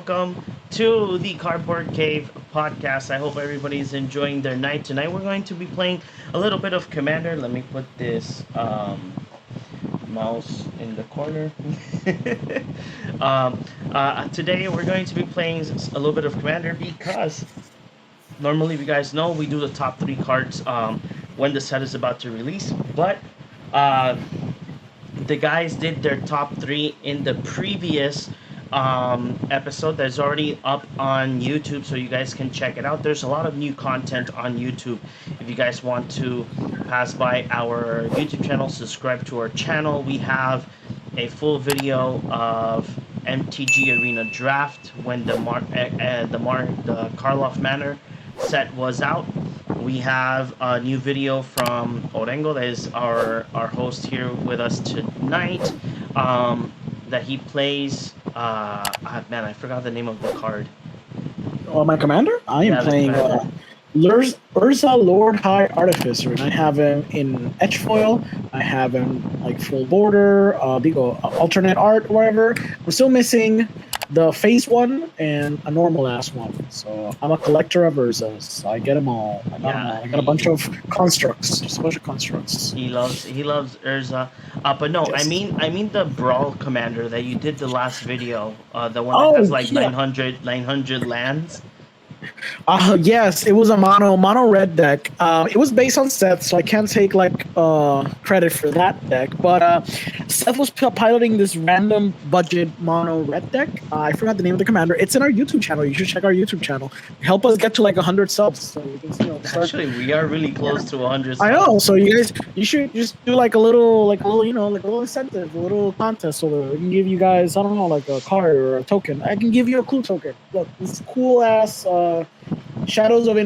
welcome to the Cardboard Cave podcast. I hope everybody's enjoying their night. Tonight we're going to be playing a little bit of Commander. Let me put this mouse in the corner. Today we're going to be playing a little bit of Commander because normally, if you guys know, we do the top three cards when the set is about to release. But the guys did their top three in the previous episode that's already up on YouTube, so you guys can check it out. There's a lot of new content on YouTube. If you guys want to pass by our YouTube channel, subscribe to our channel. We have a full video of MTG Arena Draft when the Karloff Manor set was out. We have a new video from Orengo, that is our host here with us tonight, that he plays. Man, I forgot the name of the card. Oh, my commander? I am playing Urza, Lord High Artificer, and I have him in etch foil. I have him like full border, alternate art, whatever. I'm still missing the phase one and a normal ass one. So I'm a collector of Urzas. I get them all. I got a bunch of constructs, just a bunch of constructs. He loves Urza, but no, yes. I mean the Brawl Commander that you did the last video, the one that has like 900 lands. Yes, it was a mono red deck. It was based on Seth, so I can't take credit for that deck. But Seth was piloting this random budget mono red deck. I forgot the name of the commander. It's in our YouTube channel. You should check our YouTube channel. Help us get to 100 subs. So we can Actually, we are really close to 100 subs. I know. So you should just do a little incentive, a little contest, so that we can give you guys, I don't know, like a card or a token. I can give you a clue token. Look, this cool ass. Shadows of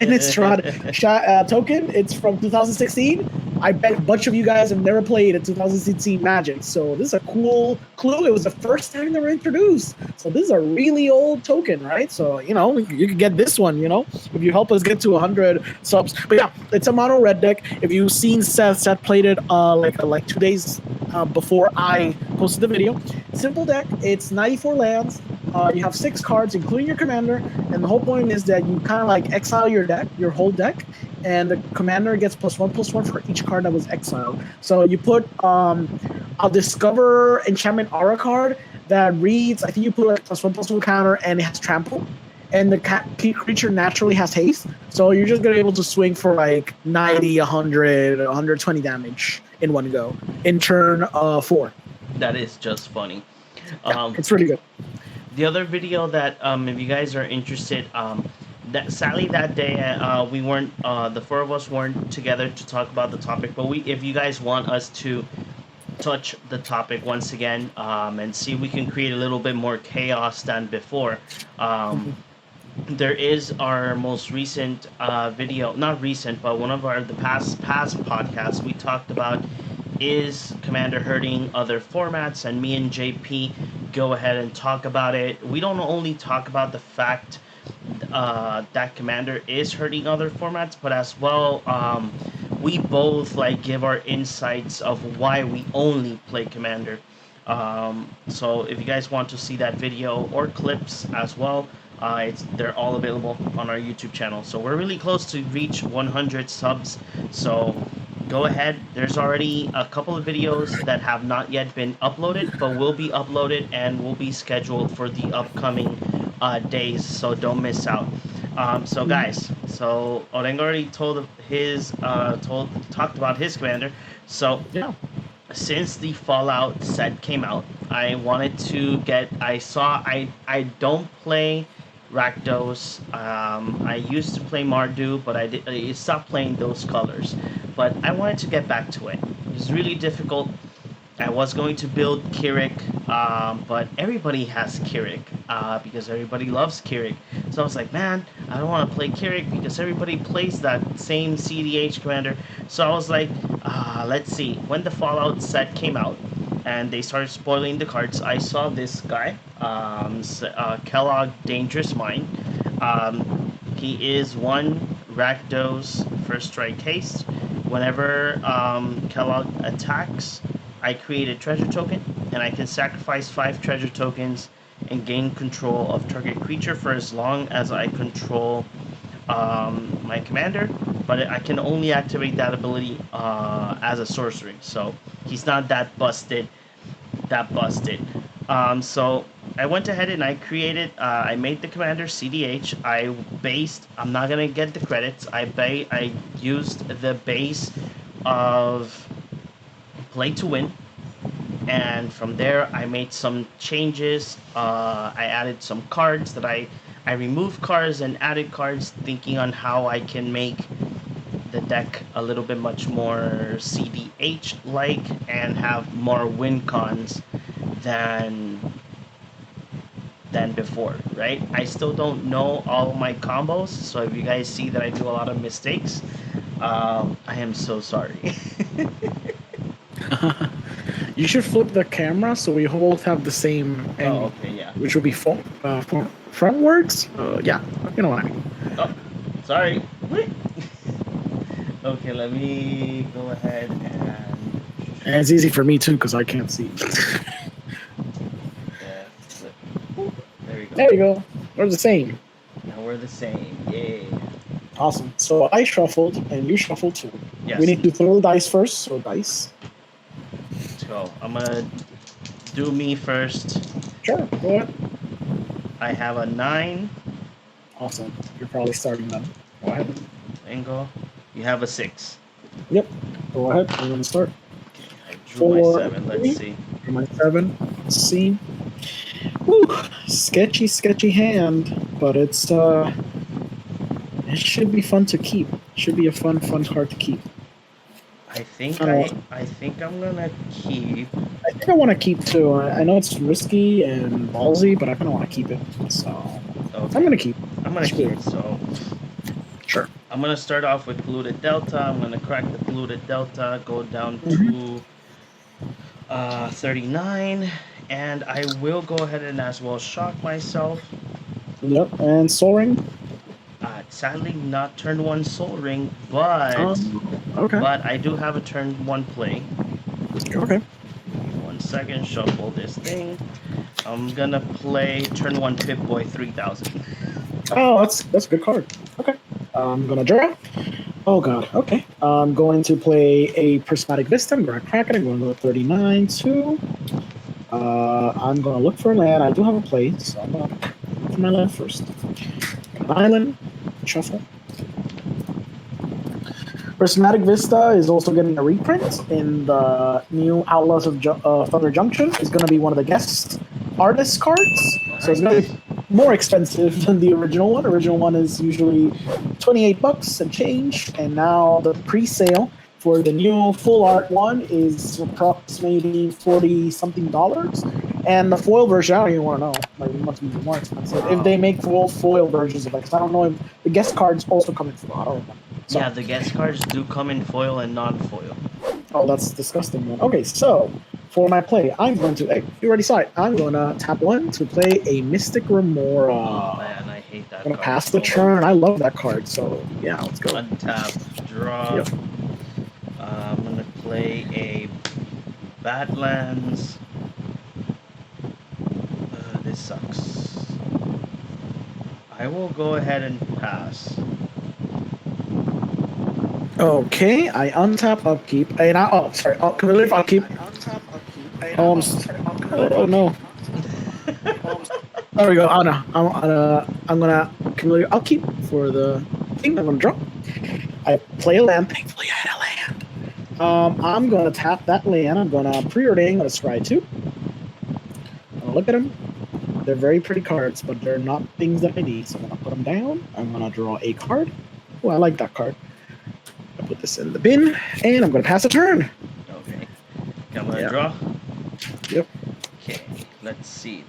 Innistrad token. It's from 2016. I bet a bunch of you guys have never played a 2016 Magic, so this is a cool clue. It was the first time they were introduced, so this is a really old token, right? So you could get this one, if you help us get to 100 subs. But yeah, it's a mono red deck. If you've seen Seth played it like 2 days before I posted the video. Simple deck. It's 94 lands. You have 6 cards, including your commander, and the whole point is that you kind of exile your whole deck, and the commander gets +1/+1 for each card that was exiled. So you put a Discover Enchantment Aura card that reads, I think you put +1/+1 counter, and it has trample, and the creature naturally has haste, so you're just gonna be able to swing for 90, 100, 120 damage in one go in turn 4. That is just funny. It's really good. The other video that, if you guys are interested, sadly that day we weren't, the 4 of us weren't together to talk about the topic. But if you guys want us to touch the topic once again, and see if we can create a little bit more chaos than before, there is our most recent video, not recent, but one of the past podcasts. We talked about, is Commander hurting other formats, and me and JP go ahead and talk about it. We don't only talk about the fact that Commander is hurting other formats, but as well, we both give our insights of why we only play Commander. So if you guys want to see that video or clips as well, they're all available on our YouTube channel. So we're really close to reach 100 subs, so go ahead. There's already a couple of videos that have not yet been uploaded, but will be uploaded and will be scheduled for the upcoming days, so don't miss out. So guys, so Orengo already talked about his commander. So yeah, since the Fallout set came out, I wanted to get, I don't play Rakdos. I used to play Mardu, but I stopped playing those colors. But I wanted to get back to it. It was really difficult. I was going to build Keurig, but everybody has Keurig, because everybody loves Keurig. So I was like, man, I don't want to play Keurig because everybody plays that same CEDH commander. So I was like, let's see. When the Fallout set came out and they started spoiling the cards, I saw this guy, Kellogg Dangerous Mind. He is 1 Rakdos First Strike Haste. Whenever Kellogg attacks, I create a treasure token, and I can sacrifice 5 treasure tokens and gain control of target creature for as long as I control my commander, but I can only activate that ability as a sorcery, so he's not that busted. So I went ahead and I created, I made the commander CDH. I'm not gonna get the credits. I used the base of play to win, and from there I made some changes. I added some cards that I removed cards and added cards, thinking on how I can make the deck a little bit much more CDH like and have more win cons than before, right? I still don't know all my combos, so if you guys see that I do a lot of mistakes, I am so sorry. You should flip the camera so we both have the same angle. Oh, okay, yeah. Which would be frontwards? Yeah, you know what I mean. Oh, sorry. Okay, let me go ahead And it's easy for me too because I can't see. flip. There you go. There you go. We're the same. Now we're the same. Yay. Awesome. So I shuffled and you shuffled too. Yes. We need to throw the dice first. So dice. Let's go. I'm gonna do me first. Sure. Go ahead. I have a 9. Awesome. You're probably starting them. Go ahead. Angle. You have a 6. Yep. Go ahead. I'm gonna start. Okay, I drew my 7. Let's see. My 7. Let's see. Whew. Sketchy hand, but it's it should be fun to keep. Should be a fun card to keep. I think I'm gonna keep. I think I want to keep too. I know it's risky and ballsy, but I kind of want to keep it. So Okay. I'm gonna keep. I'm gonna keep. So Sure. I'm gonna start off with polluted delta. I'm gonna crack the polluted delta, go down to 39, and I will go ahead and as well shock myself. Yep. And soaring. Sadly, not turn 1 soul ring, but Okay. but I do have a turn 1 play. Okay. 1 second, shuffle this thing. I'm gonna play turn 1 Pip Boy 3000. Oh, that's a good card. Okay. I'm gonna draw. Oh god. Okay. I'm going to play a Prismatic Vista. I'm gonna crack it. I'm going to go 39 too. I'm gonna look for a land. I do have a play, so I'm gonna look for my land first. An island. Shuffle. Prismatic Vista is also getting a reprint in the new Outlaws of Thunder Junction. It's going to be one of the guest artist cards, so it's going to be more expensive than the original one. Original one is usually $28 and change, and now the pre-sale for the new full art one is approximately $40-something. And the foil version, I don't even want to know. Like, it must be more expensive if they make full foil versions of it. Because I don't know if the guest cards also come in foil. I don't remember. So, Yeah, the guest cards do come in foil and non-foil. oh, that's disgusting. One. Okay, so for my play, I'm going to. Hey, you already saw it. I'm going to tap 1 to play a Mystic Remora. Oh man, I hate that. I'm going to card pass the so turn. I love that card. So yeah, let's go. Untap, draw. Yep. I'm gonna play a Badlands. This sucks. I will go ahead and pass. Okay, I untap upkeep. And sorry. Can we live upkeep? Oh no. There we go. Oh no. I'm gonna accumulate upkeep for the thing. I'm gonna draw. I play a land. Thankfully, I had a land. I'm gonna tap that land. I'm gonna preordain. I'm gonna scry 2. I'm gonna look at them. They're very pretty cards, but they're not things that I need. So I'm gonna put them down. I'm gonna draw a card. Oh, I like that card. I'll put this in the bin, and I'm gonna pass a turn. Okay. I'm gonna draw. Yep. Okay. Let's see.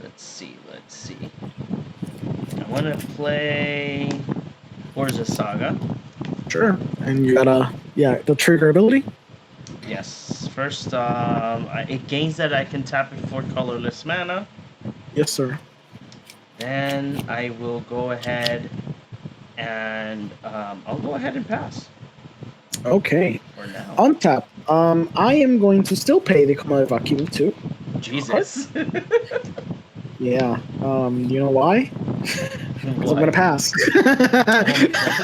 I wanna play Urza Saga. Sure. And you got the trigger ability. Yes. First, it gains that I can tap it for colorless mana. Yes, sir. Then I will go ahead and I'll go ahead and pass. Okay. For now. On tap, I am going to still pay the command vacuum too. Jesus. Yeah. You know why? Because I'm Why? gonna pass.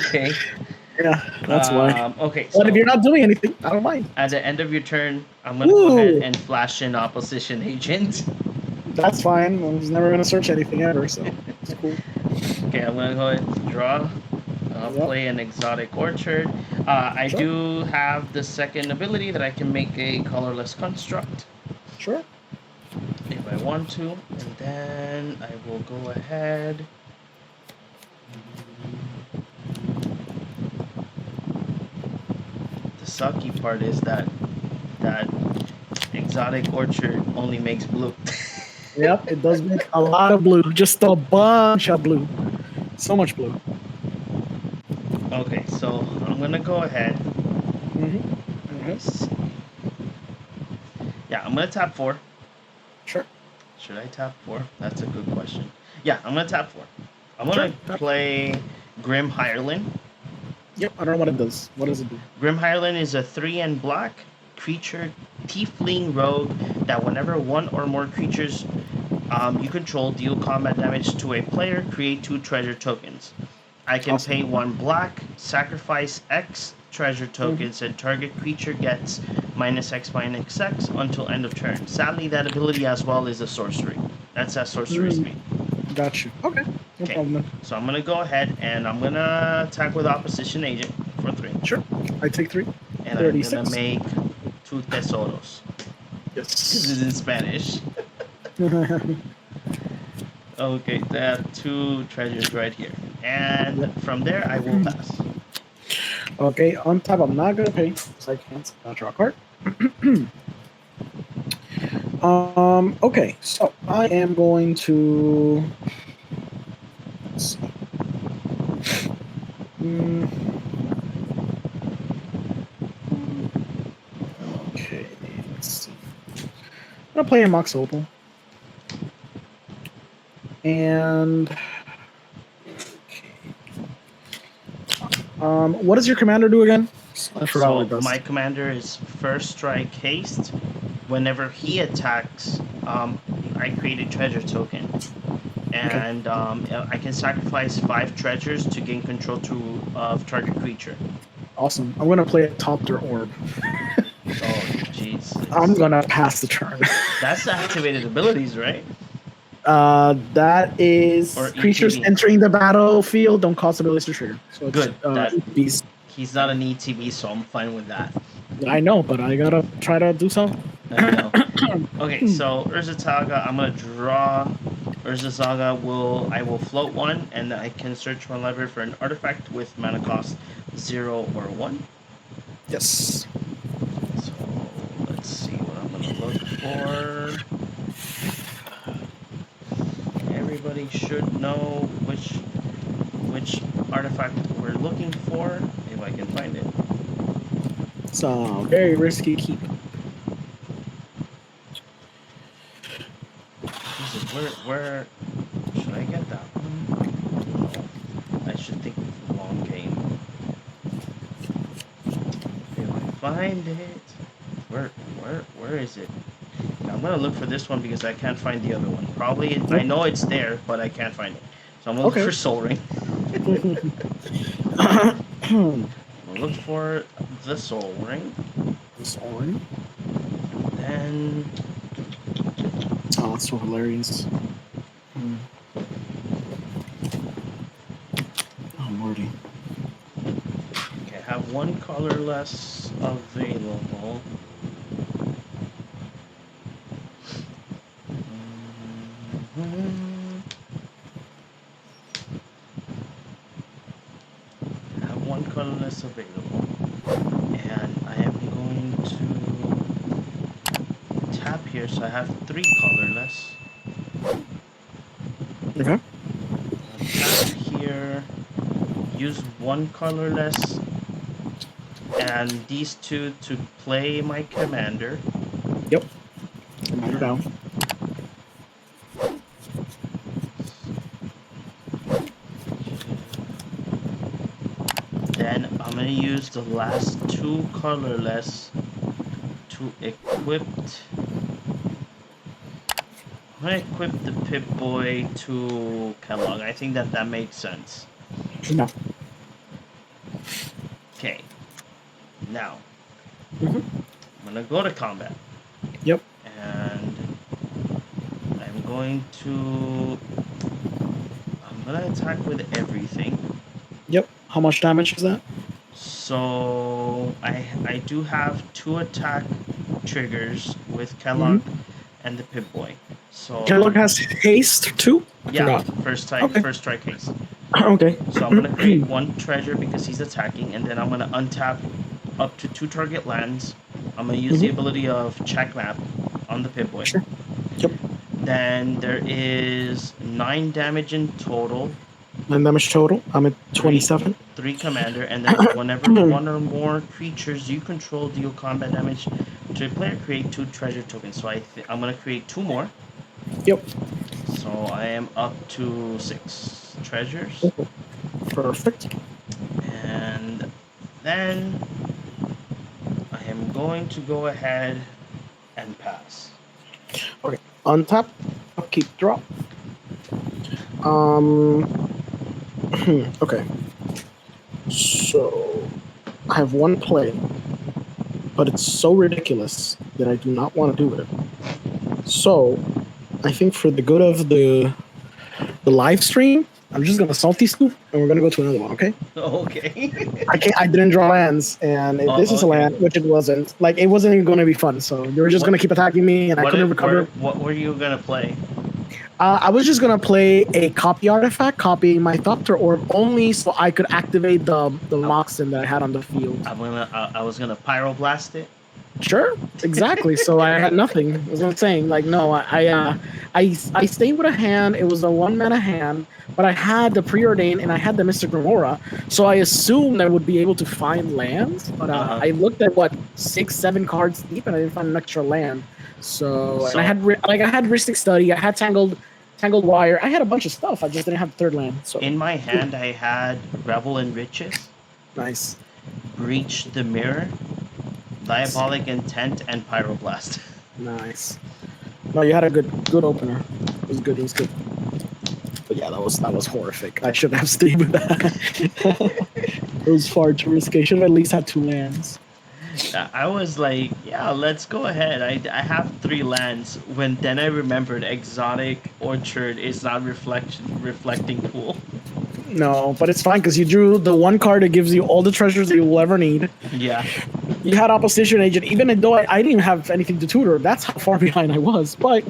Okay. Yeah, that's why. Okay, But if so you're not doing anything, I don't mind. at the end of your turn, I'm gonna go ahead Ooh, and flash in opposition agent. that's fine. I'm just never gonna search anything ever, so it's cool. Okay, I'm gonna go ahead and draw. Yep. Play an exotic orchard. I Sure. do have the second ability that I can make a colorless construct Sure. if I want to, and then I will go ahead. The sucky part is that exotic orchard only makes blue. Yep, it does make a lot of blue. Just a bunch of blue. So much blue. Okay, so I'm gonna go ahead. Mm-hmm. Let me see. Yeah, I'm gonna tap 4. Sure. Should I tap 4? That's a good question. Yeah, I'm gonna tap 4. I'm Sure. gonna play Grim Hireling. Yep, I don't know what it does. What does it do? Grim Hireling is a 3 and black creature tiefling rogue that whenever one or more creatures you control deal combat damage to a player, create 2 treasure tokens. I can Awesome. pay 1 black, sacrifice X treasure tokens, and target creature gets -X/-X until end of turn. Sadly, that ability as well is a sorcery. That's at sorcery speed. Got you. Okay, no Okay, problem. so I'm gonna go ahead and I'm gonna attack with opposition agent for 3, Sure. I take 3. and I'm 36. gonna make 2 tesoros because Yes. it's in Spanish. Okay, that 2 treasures right here, and from there I will pass. Okay, on top, I'm not gonna pay because I can't draw a card. Okay, so I am going to. Let's see. Okay, let's see. I'm gonna play a Mox Opal. And what does your commander do again? I forgot what it So does. my commander is first strike haste. Whenever he attacks, I create a treasure token, and I can sacrifice 5 treasures to gain control of target creature. Awesome. I'm gonna play a Topter Orb. Oh, jeez. I'm gonna pass the turn. That's the activated abilities, right? That is Or creatures ETB. entering the battlefield don't cost abilities to trigger. So it's, Good. That beast. he's not an ETB, so I'm fine with that. I know, but I gotta try to do something. I know. Okay, so Urza Saga, I'm gonna draw. Urza Saga I will float 1, and I can search my library for an artifact with mana cost 0 or 1. Yes. So let's see what I'm gonna look for. Everybody should know which artifact we're looking for, if I can find it. It's a very risky keep. Where should I get that one? No, I should think long game. If I find it, where is it? I'm gonna look for this one because I can't find the other one. Probably I know it's there, but I can't find it. So I'm gonna look for Soul Ring. I'm gonna look for the Soul Ring. Soul Ring. Then oh, that's so hilarious. Oh lordy. okay, I have 1 colorless available. I have 1 colorless available, and I am going to tap here, so I have 3 colorless. Okay. Tap here, use 1 colorless, and these 2 to play my commander. Yep. Commander down. Then I'm gonna use the last 2 colorless to equip I'm gonna equip the Pip-Boy to Kellogg. I think that makes sense. No. Okay. Now, Mhm. I'm gonna go to combat. Yep. And I'm going to... I'm gonna attack with everything. Yep. How much damage is that? So I do have 2 attack triggers with Mhm. Kellogg and the Pip-Boy. So Kellogg has haste too? I yeah, forgot. first strike haste. Okay. So I'm gonna create 1 treasure because he's attacking, and then I'm gonna untap up to 2 target lands. I'm gonna use the ability of check map on the Pip-Boy. Sure. Yep. Then there is 9 damage in total. 9 damage total. I'm at 27. 3 commander, and then whenever 1 or more creatures you control deal combat damage to a player, create 2 treasure tokens. So I'm gonna create 2 more. Yep. So I am up to 6 treasures, Perfect. and then I am going to go ahead and pass. Okay. Untap. Upkeep drop. Okay. So I have 1 play, but it's so ridiculous that I do not want to do it. So I think for the good of the live stream, I'm just gonna salty scoop and we're gonna go to another one, okay? Okay. I didn't draw lands, and if this is a okay. land, which it wasn't, like it wasn't even gonna be fun. So you were just gonna keep attacking me, and I couldn't recover. What were you gonna play? I was just gonna play a copy artifact, copying my Thopter orb only, so I could activate the Moxen that I had on the field. I was gonna pyroblast it. Sure, exactly. So I had nothing. That's what I'm saying. Like, no, I stayed with a hand. It was a 1 mana hand, but I had the Preordain and I had the Mystic Remora. So I assumed I would be able to find lands, but I looked at 6, 7 cards deep, and I didn't find an extra land. So and I had Ristic Study. I had Tangled Wire. I had a bunch of stuff. I just didn't have the 3rd land. So in my hand, I had Revel in Riches. Nice. Breach the Mirror, Diabolic Intent, and Pyroblast. Nice. No, you had a good opener. It was good. It was good. But yeah, that was horrific. I should have stayed with that. It was far too risky. I should have at least had 2 lands. I was like, yeah, let's go ahead. I have 3 lands. When then I remembered Exotic Orchard is not reflecting pool. No, but it's fine because you drew the 1 card that gives you all the treasures that you will ever need. Yeah. You had Opposition Agent, even though I didn't have anything to tutor. That's how far behind I was. But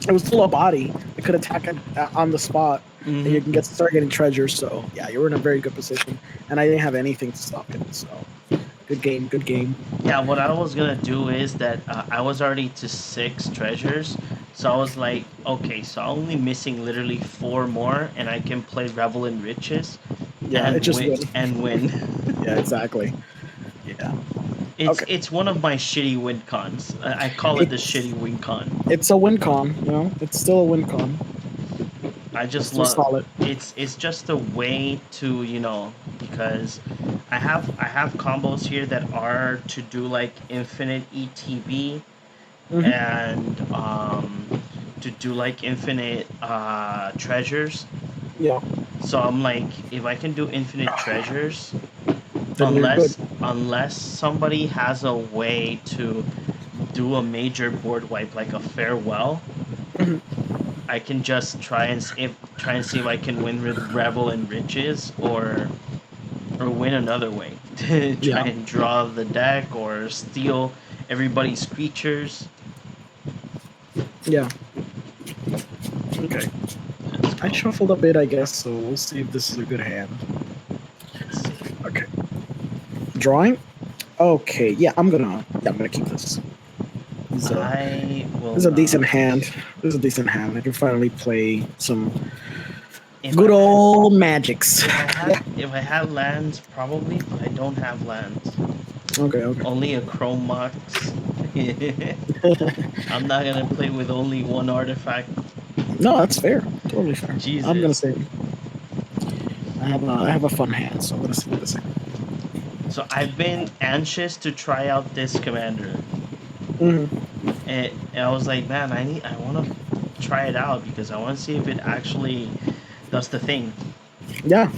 it was still a body. I could attack it on the spot, and you can start getting treasures. So yeah, you were in a very good position, and I didn't have anything to stop it. So good game, good game. Yeah, what I was gonna do is that I was already to 6 treasures, so I was like, okay, so I'm only missing literally 4 more, and I can play Revel in Riches, yeah, and win. Yeah, exactly. Yeah. It's one of my shitty win cons. I call it the shitty win con. It's a win con, you know. It's still a win con. I just love solid. It's just a way to because I have combos here that are to do like infinite ETB and to do like infinite treasures. Yeah. So I'm like, if I can do infinite treasures, then unless somebody has a way to do a major board wipe like a farewell, I can just try and see if I can win with Revel and Riches or win another way. Try and draw the deck or steal everybody's creatures. Yeah. Okay. I shuffled a bit, I guess, so we'll see if this is a good hand. Okay. Drawing? Okay, yeah, I'm gonna keep this. This is a decent hand. This is a decent hand. I can finally play some good old magics. If I had lands, probably, but I don't have lands. Okay. Only a Chrome Mox. I'm not gonna play with only 1 artifact. No, that's fair. Totally fair. Jesus. I'm gonna say I have a fun hand, so I'm gonna say this. So I've been anxious to try out this commander. And I was like, man, I want to try it out because I want to see if it actually does the thing. Yeah.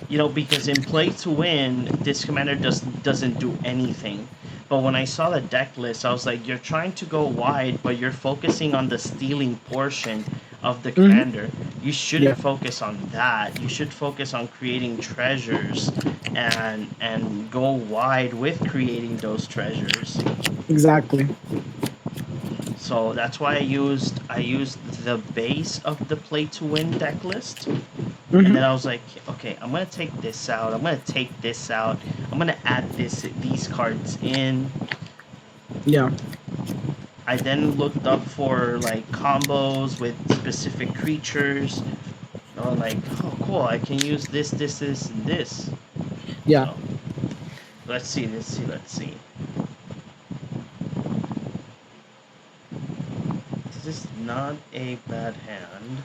You know, because in play to win, this commander doesn't do anything. But when I saw the deck list, I was like, you're trying to go wide, but you're focusing on the stealing portion of the commander. You shouldn't focus on that. You should focus on creating treasures and go wide with creating those treasures. Exactly. So that's why I used the base of the play to win deck list. And then I was like, okay, I'm gonna take this out. I'm gonna take this out. I'm gonna add these cards in. Yeah. I then looked up for like combos with specific creatures. I was like, oh cool, I can use this, and this. Yeah. So, let's see. This is not a bad hand.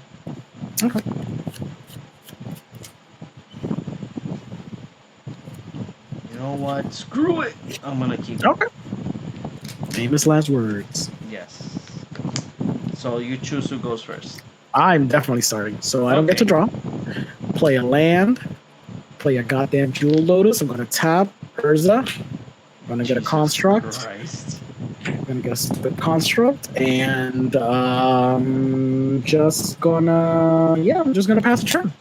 Okay. You know what? Screw it! I'm gonna keep it. Okay. Famous last words. Yes. So you choose who goes first. I'm definitely starting, so I don't get to draw. Play a land. Play a goddamn Jewel Lotus. I'm gonna tap Urza. I'm gonna get a construct. Christ. I'm gonna get a stupid construct, and I'm just gonna pass the turn.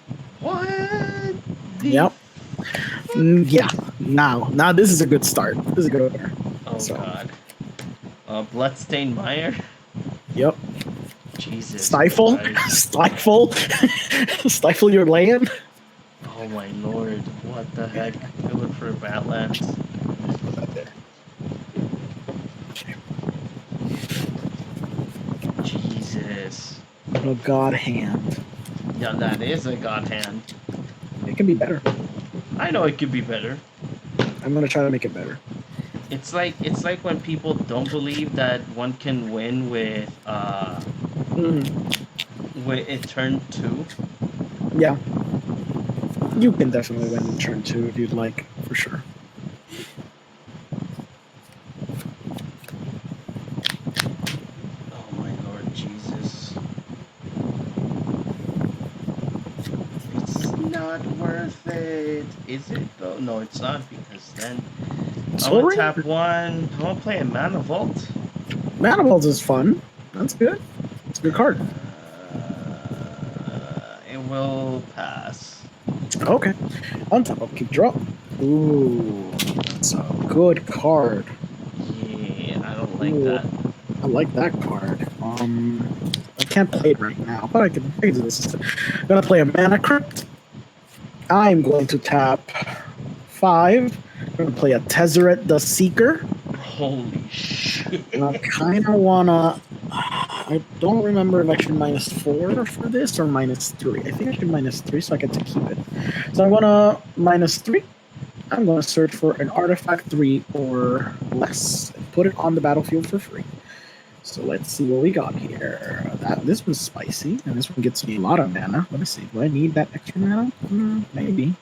What? Yep. Yeah. Now this is a good start. This is a good opener. Oh god. Bloodstained Mire. Yep. Jesus. Stifle. Christ. Stifle your land. Oh my lord. What the heck? Going for Badlands. Put that there. Jesus. A god hand. Yeah, that is a god hand. It can be better. I know it could be better. I'm gonna try to make it better. It's like when people don't believe that one can win with a turn 2. Yeah. You can definitely win in turn 2 if you'd like, for sure. Oh my lord Jesus. It's not worth it. Is it though? No, it's not, because then I'm gonna tap one. I'm gonna play a Mana Vault. Mana Vault is fun. That's good. It's a good card. It will pass. Okay. On top, I'll keep draw. Ooh, that's a good card. Yeah, I don't like that. I like that card. I can't play it right now, but I can do this. I'm gonna play a Mana Crypt. I'm going to tap 5. I'm gonna play a Tezzeret the Seeker. Holy shit. And I kind of wanna. I don't remember if I should -4 for this or -3. I think I should -3 so I get to keep it. So I'm gonna -3. I'm gonna search for an artifact 3 or less and put it on the battlefield for free. So let's see what we got here. This was spicy, and this one gets me a lot of mana. Let me see. Do I need that extra mana? Maybe.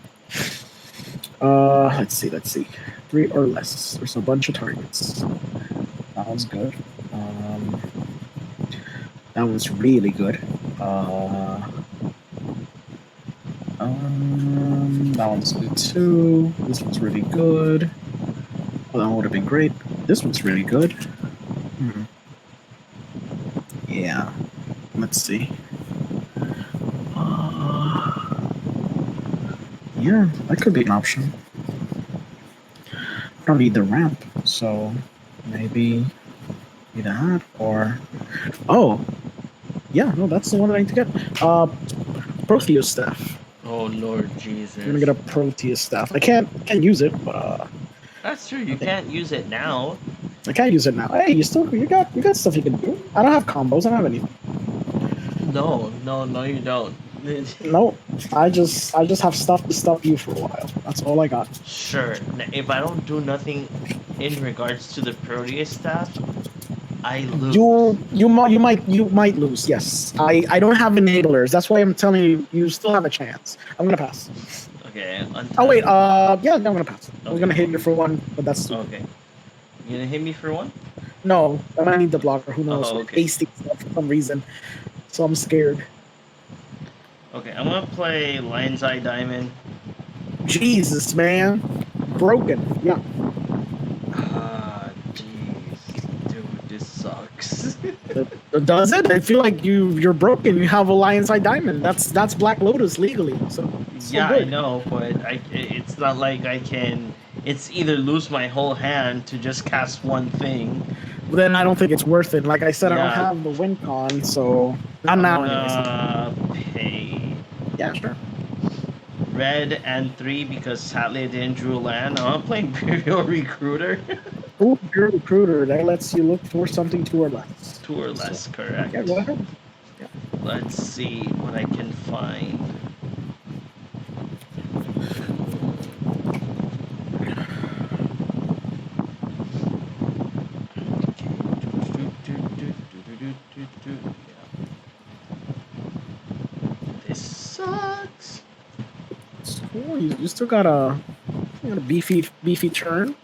Let's see. 3 or less. There's a bunch of targets. That one's good. That one's really good. That one's good too. This one's really good. Well, that would have been great. This one's really good. Yeah. Let's see. Yeah, that could be an option. I don't need the ramp, so maybe that or yeah, no, that's the one I need to get. Proteus staff. Oh Lord Jesus. I'm gonna get a Proteus staff. I can't use it, but that's true. You can't use it now. I can't use it now. Hey, you got stuff you can do. I don't have combos. I don't have anything. No, you don't. No, I just have stuff to stop you for a while. That's all I got. Sure. If I don't do nothing in regards to the Proteus staff, I lose. You might lose. Yes, I don't have enablers. That's why I'm telling you. You still have a chance. I'm gonna pass. Okay. Oh wait. Yeah, I'm gonna pass. Okay. I was gonna hit you for 1, but that's stupid. Okay. You gonna hit me for 1? No, I might need the blocker. Who knows? Oh, okay. Hasty stuff. some reason. So I'm scared. Okay, I'm gonna play Lion's Eye Diamond. Jesus, man. Broken. Yeah. Ah, jeez, dude, this sucks. Does it? I feel like you're broken. You have a Lion's Eye Diamond. That's Black Lotus legally. So Yeah, I good. know, but it's not like I can. It's either lose my whole hand to just cast one thing. But then I don't think it's worth it. Like I said, I don't Yeah. have the win con, so not I'm now gonna anyways. pay Yeah, sure. red and 3 because sadly I didn't drew land. I'm playing Imperial Recruiter. Ooh, you're a recruiter. That lets you look for something 2 or less. 2 or less, correct. Yeah, go ahead. Let's see what I can find. This sucks. Cool. You still got a beefy turn.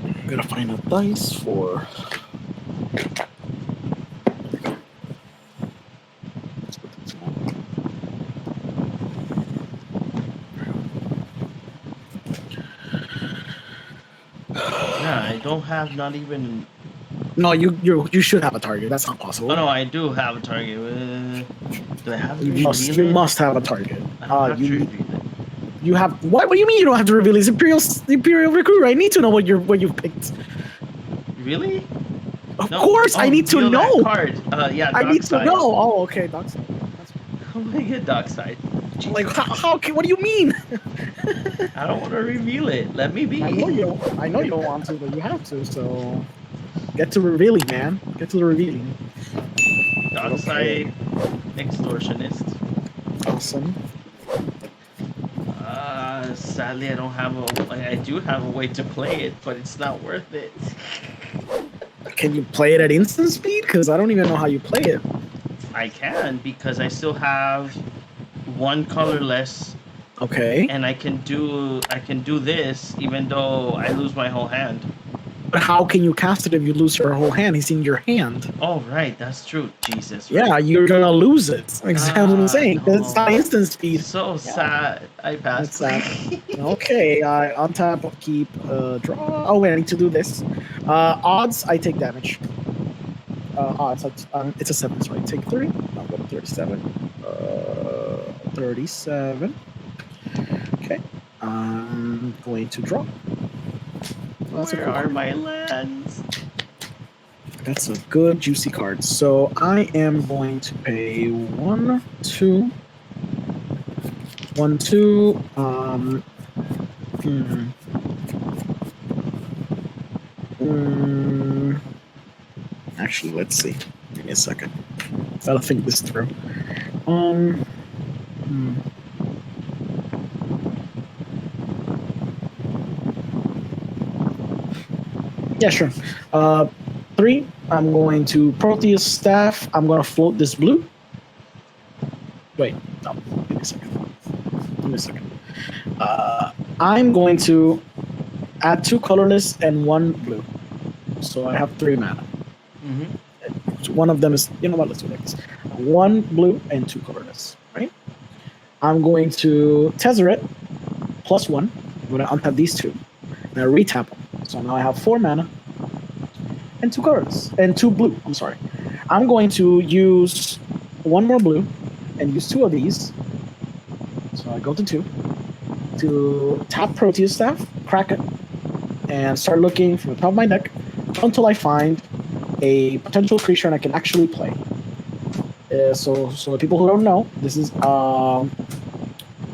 I'm gonna find a dice for. Yeah, I don't have not even. No, you should have a target. That's not possible. Oh no, I do have a target. Do I have to You reveal it? must have a target. I don't have to reveal it. You have what? What do you mean you don't have to reveal? It's Imperial Recruiter. I need to know what you've picked. Really? Of course, I need to reveal that know. card. Yeah, I need to Dockside. know. Oh, okay, Dockside. Oh my god, Dockside. Like how what do you mean? I don't want to reveal it. Let me be. I know you don't want to, but you have to. So get to revealing, man. Get to the revealing. Dockside extortionist. Awesome. Sadly, I don't have I do have a way to play it, but it's not worth it. Can you play it at instant speed? Because I don't even know how you play it. I can because I still have one colorless, Okay. and I can do this even though I lose my whole hand. But how can you cast it if you lose your whole hand? He's in your hand. Oh right, that's true. Jesus. Yeah, Right. you're gonna lose it. Exactly what I'm saying. 'Cause it's not no. instant speed. So sad. I passed. That's sad. Okay, on tap, keep, draw. Oh wait, I need to do this. Odds, I take damage. Odds, it's a 7, so I take 3. I'll go to 37. 37. Okay, I'm going to draw. That's Where are my lands? That's a good juicy card. So I am going to pay 1, 2. 1, 2. Actually, let's see. Give me a second. Gotta think this through. Yeah, sure. 3. I'm going to Proteus Staff. I'm going to float this blue. Wait, no. Give me a second. Give me a second. I'm going to add 2 colorless and 1 blue. So I have 3 mana. Mm-hmm. One of them is, you know what, let's do like this. 1 blue and 2 colorless, right? I'm going to Tezzeret +1. I'm going to untap these 2. And I retap them. So now I have 4 mana and 2 colors and 2 blue. I'm sorry. I'm going to use 1 more blue and use 2 of these. So I go to 2 to tap Proteus Staff, crack it, and start looking from the top of my deck until I find a potential creature and I can actually play. So the people who don't know, this is how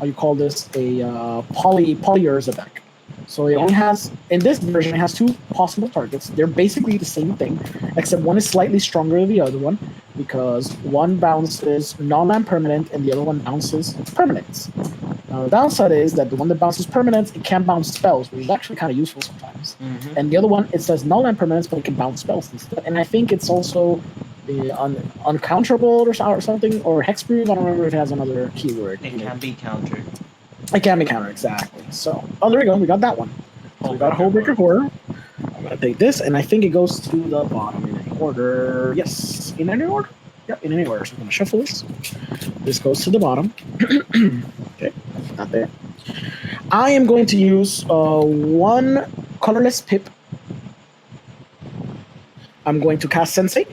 you call this, a poly Urza deck. So it only has, in this version, it has 2 possible targets. They're basically the same thing, except one is slightly stronger than the other one, because one bounces non-land permanent and the other one bounces permanents. Now, the downside is that the one that bounces permanents, it can bounce spells, which is actually kind of useful sometimes. Mm-hmm. And the other one, it says non-land permanents, but it can bounce spells instead. And I think it's also uncounterable or something, or hexproof. I don't remember if it has another keyword. It can be countered. It can be countered, exactly. So, oh, there we go. We got that one. So we got Hullbreaker Horror. I'm going to take this, and I think it goes to the bottom. order. Yes, in any order. Yep, in any order. So I'm gonna shuffle this. This goes to the bottom. Okay, not there. I am going to use one colorless pip. I'm going to cast Sensei,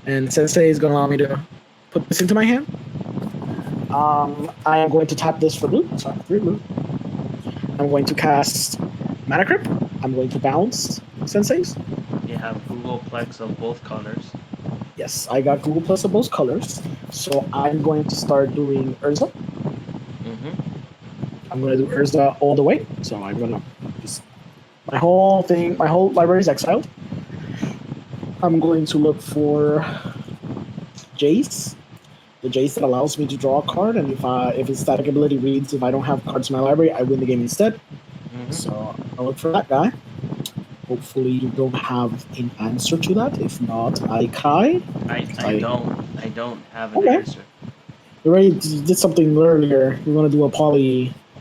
and Sensei is going to allow me to put this into my hand. I am going to tap this for blue. So I have 3 blue. I'm going to cast Mana Crypt. I'm going to bounce Senseis. You have Google Plex of both colors. Yes, I got Google Plus of both colors. So I'm going to start doing Urza. I'm going to do Urza all the way. So I'm going to just... my whole library is exiled. I'm going to look for Jace. The Jace that allows me to draw a card, and if his static ability reads if I don't have cards in my library, I win the game instead. So I'll look for that guy. Hopefully you don't have an answer to that. If not, I cry. I don't have an answer. You already did something earlier. We're gonna do a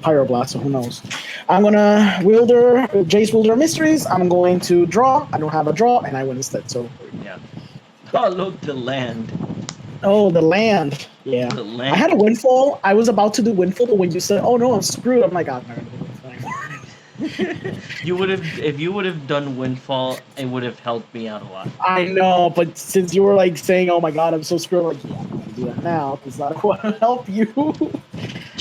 Pyroblast, so who knows? I'm gonna Jace Wielder of Mysteries. I'm going to draw. I don't have a draw, and I win instead. So yeah. Oh look, the land. Oh, the land. Yeah. The land. I had a Windfall. I was about to do Windfall, but when you said, "Oh no, I'm screwed," I'm like, "I'm not gonna do Windfall anymore." If you would have done Windfall, it would have helped me out a lot. I know, but since you were like saying, "Oh my god, I'm so screwed," I'm like, yeah, I'm gonna do that now because I want to help you.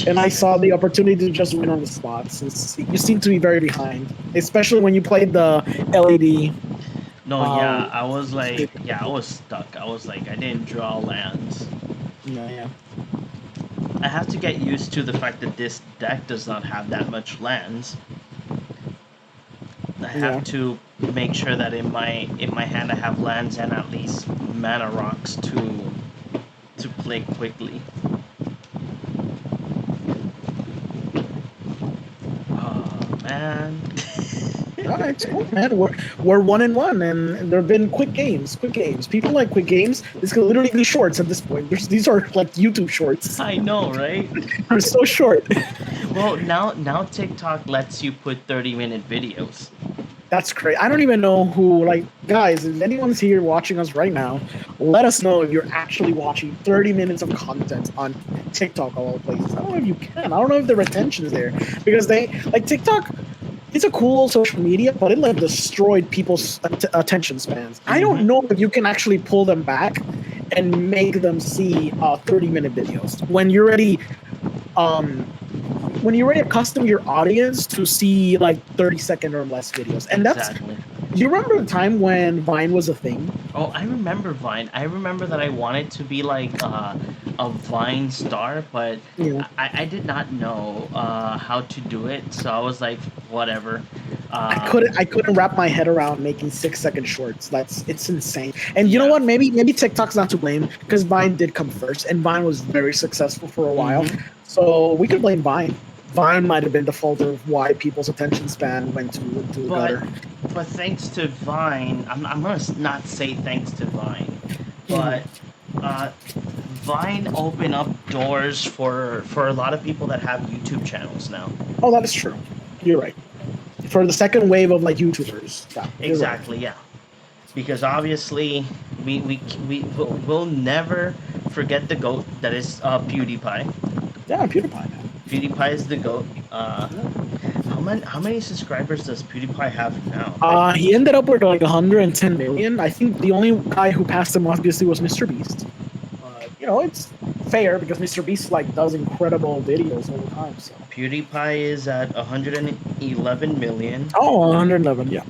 And I saw the opportunity to just win on the spot. Since you seem to be very behind, especially when you played the LED. No, yeah, I was like, I was stuck. I was like, I didn't draw lands. Yeah. I have to get used to the fact that this deck does not have that much lands. I have to make sure that in my hand I have lands and at least mana rocks to play quickly. Oh man. Alright, cool, man. We're 1-1, and there have been quick games. People like quick games. This could literally be shorts at this point. These are like YouTube shorts. I know, right? They're so short. Well, now TikTok lets you put 30-minute videos. That's great. I don't even know who, like, guys, if anyone's here watching us right now, let us know if you're actually watching 30 minutes of content on TikTok, all places. I don't know if you can. I don't know if the retention is there. Because TikTok, it's a cool social media, but it, like, destroyed people's attention spans. I don't know if you can actually pull them back and make them see 30-minute videos. When you're already accustom your audience to see like 30-second or less videos. And exactly. Do you remember the time when Vine was a thing? Oh, I remember Vine. I remember that I wanted to be like a Vine star, but I did not know how to do it. So I was like, whatever. I couldn't wrap my head around making 6-second shorts. It's insane. And you know what? Maybe TikTok's not to blame because Vine did come first, and Vine was very successful for a while. So we could blame Vine. Vine might have been the fault of why people's attention span went to the gutter. But thanks to Vine, I'm gonna not say thanks to Vine, but Vine opened up doors for a lot of people that have YouTube channels now. Oh, that is true. You're right. For the second wave of like YouTubers. Yeah, exactly. Right. Yeah. Because obviously we'll never forget the GOAT that is PewDiePie. Yeah, PewDiePie. Man. PewDiePie is the GOAT. How many subscribers does PewDiePie have now? He ended up with like 110 million. I think the only guy who passed him obviously was Mr. Beast. It's fair because Mr. Beast like does incredible videos all the time. So PewDiePie is at 111 million. Oh, 111, yeah.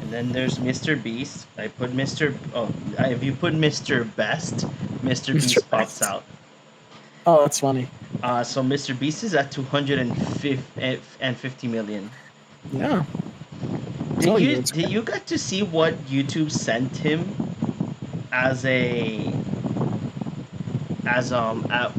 And then there's Mr. Beast. I put Mr. Oh, if you put Mr. Best, Mr. Beast pops out. Oh, that's funny. So Mr. Beast is at 250 million. Yeah. Did you get to see what YouTube sent him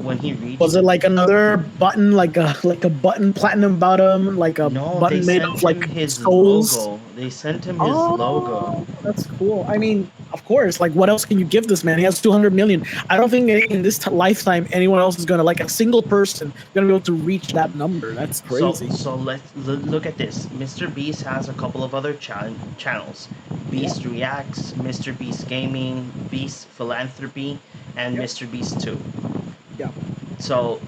when he reached? Was it like another button, like a button platinum bottom, like a button made of like his skulls? logo. They sent him his logo. That's cool. I mean, Of course, like what else can you give this man? He has 200 million. I don't think in this lifetime anyone else is gonna, like a single person, gonna be able to reach that number. That's crazy. So let's look at this. Mr. Beast has a couple of other channels. Beast Reacts, Mr. Beast Gaming, Beast Philanthropy, and Mr. Beast 2. Yeah. So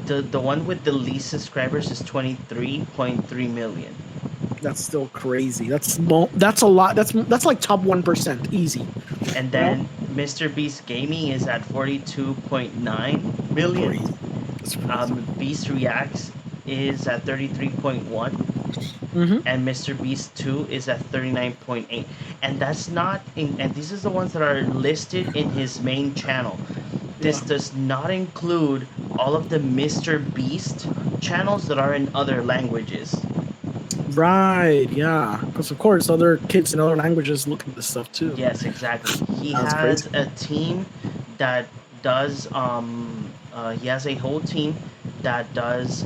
the one with the least subscribers is 23.3 million. That's still crazy. That's a lot. That's like top 1% easy. And then Mr. Beast Gaming is at 42.9 million. Beast Reacts is at 33.1. And Mr. Beast 2 is at 39.8. And that's not and these are the ones that are listed in his main channel. This does not include all of the Mr. Beast channels that are in other languages. Right, yeah. Because, of course, other kids in other languages look at this stuff, too. Yes, exactly. He has a team that does, he has a whole team that does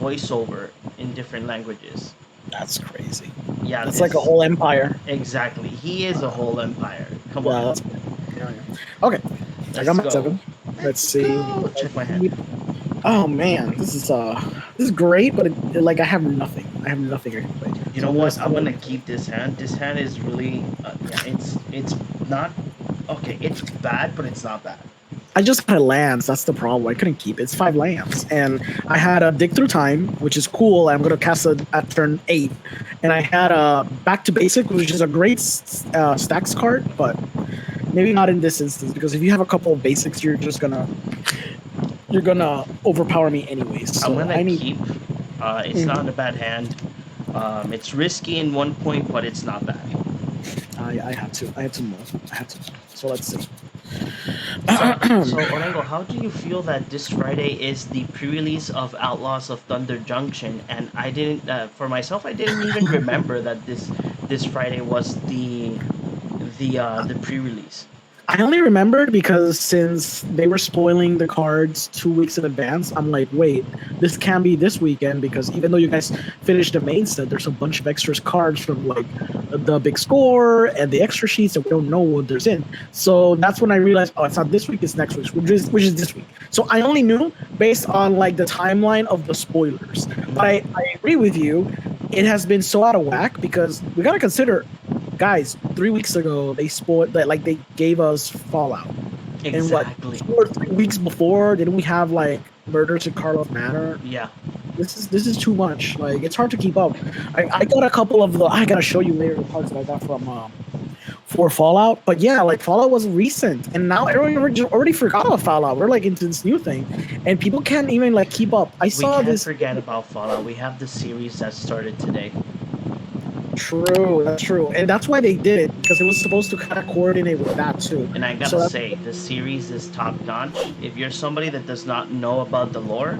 voiceover in different languages. That's crazy. Yeah. It's like a whole empire. Exactly. He is a whole empire. Come on. Yeah. Okay. I got my 7. Let's see. Check my hand. Oh man, this is great, but like I have nothing. I can play. You know what? I'm gonna keep this hand. This hand is really, it's not okay. It's bad, but it's not bad. I just had lands. That's the problem. I couldn't keep it. It's 5 lands, and I had a Dig Through Time, which is cool. I'm gonna cast it at turn 8, and I had a Back to Basic, which is a great stacks card, but maybe not in this instance because if you have a couple of basics, you're gonna overpower me anyways. So I'm gonna keep. It's not a bad hand. It's risky in 1 point, but it's not bad. I had to move. So let's see. So Orengo, how do you feel that this Friday is the pre-release of Outlaws of Thunder Junction? And I didn't, for myself, I didn't even remember that this Friday was the pre-release. I only remembered because since they were spoiling the cards 2 weeks in advance, I'm like, wait, this can be this weekend because even though you guys finished the main set, there's a bunch of extras cards from like the big score and the extra sheets that we don't know what there's in. So that's when I realized, oh, it's not this week, it's next week, which is this week. So I only knew based on like the timeline of the spoilers. But I agree with you. It has been so out of whack because we gotta consider, guys, 3 weeks ago they spoiled that, like they gave us Fallout. Exactly. And what, 2 or 3 weeks before, didn't we have like Murders at Carlos Manor? Yeah. This is too much. Like it's hard to keep up. I got a couple of I gotta show you later the parts that I got from for Fallout. But yeah, like Fallout was recent, and now everyone already forgot about Fallout. We're like into this new thing, and people can't even like keep up. We can't forget about Fallout. We have the series that started today. True, that's true, and that's why they did it because it was supposed to kind of coordinate with that too. And I gotta say, the series is top notch. If you're somebody that does not know about the lore,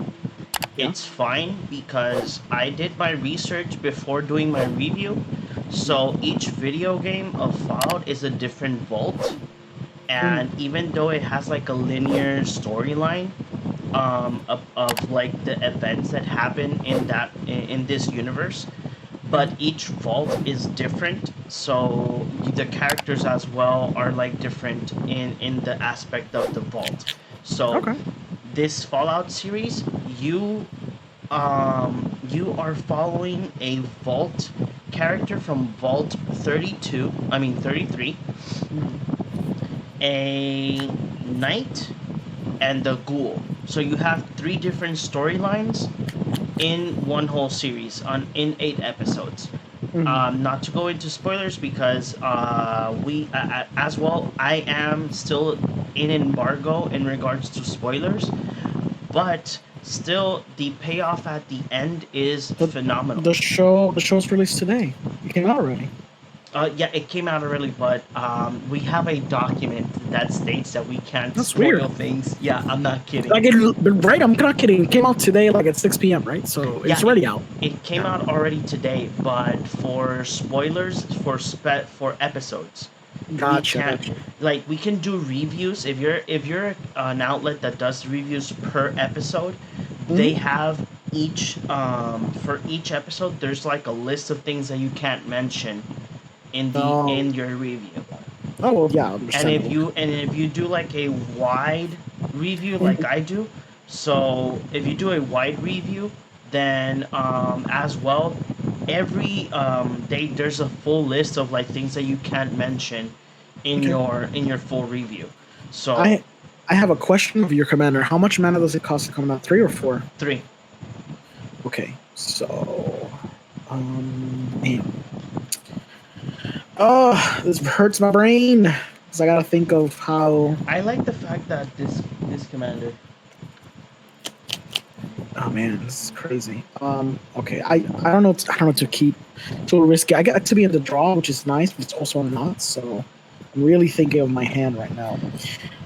it's fine because I did my research before doing my review. So each video game of Fallout is a different vault, and even though it has like a linear storyline of like the events that happen in this universe, but each vault is different, so the characters as well are like different in the aspect of the vault. So this Fallout series, you are following a vault character from Vault 33, a knight, and the ghoul. So you have 3 different storylines in one whole series in 8 episodes. Not to go into spoilers because as well, I am still in embargo in regards to spoilers, but still the payoff at the end is phenomenal. The show's released today. It came out already. Yeah, it came out already, but we have a document that states that we can't That's spoil weird. Things. Yeah, I'm not kidding. Right, I'm not kidding. It came out today, like at 6 p.m. Right, so it's already out. It came out already today, but for spoilers for episodes, Gotcha. like we can do reviews. If you're an outlet that does reviews per episode, they have each for each episode. There's like a list of things that you can't mention in your review. Oh well, yeah, And understandable. if you do like a wide review like Mhm. I do, so if you do a wide review, then as well, every day there's a full list of like things that you can't mention Okay. in your full review. So I I have a question of your commander. How much mana does it cost to come out? 3 or 4? 3. Okay, so man. Oh, this hurts my brain because I gotta think of how. I like the fact that this commander. Oh man, this is crazy. Okay, I don't know. I don't know to keep too risky. I get to be in the draw, which is nice, but it's also not. So I'm really thinking of my hand right now.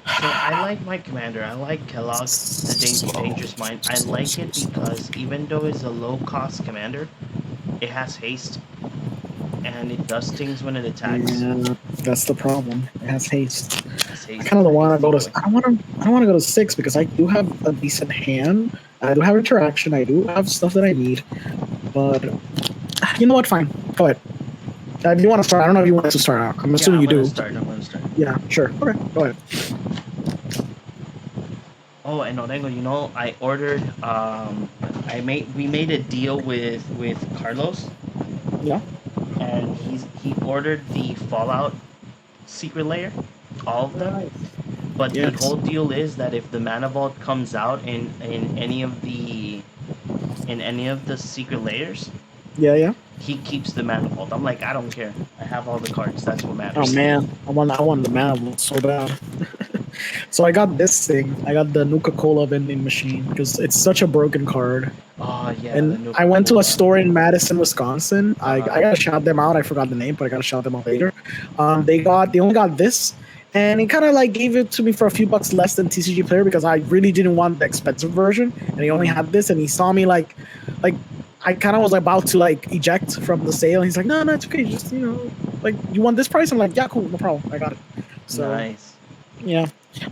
So I like my commander. I like Kellogg, the Slow, Dangerous Mind. I slow, like slow, it slow. because even though it's a low cost commander, it has haste and it does things when it attacks. Yeah, that's the problem. It has haste. It has I haste. kind It's of a want to hasty go boy. to. I don't want to. I don't want to go to 6 because I do have a decent hand. I do have interaction. I do have stuff that I need. But you know what? Fine. Go ahead. If you want to start, I don't know if you want to start out. I'm Yeah, assuming I'm you gonna do. start. I'm gonna start. Yeah, sure. Okay, go ahead. Oh, and Orengo, you know, I ordered. We made a deal with Carlos, Yeah. and he ordered the Fallout secret layer, all of them. Nice. But the Yes. whole deal is that if the mana vault comes out in any of the secret layers, Yeah, yeah. he keeps the mana vault. I'm like, I don't care. I have all the cards. That's what Oh matters. man, I want the mana vault so bad. So I got this thing. I got the Nuka Cola vending machine because it's such a broken card. Oh yeah, the And Nuka I went to a Cola. store in Madison, Wisconsin. I Uh-huh. gotta shout them out. I forgot the name, but I gotta shout them out later. They only got this, and he kind of like gave it to me for a few bucks less than TCG Player because I really didn't want the expensive version, and he only had this. And he saw me like I kind of was about to like eject from the sale. And he's like, no, no, it's okay. Just like you want this price? I'm like, yeah, cool, no problem. I got it. So Nice. yeah,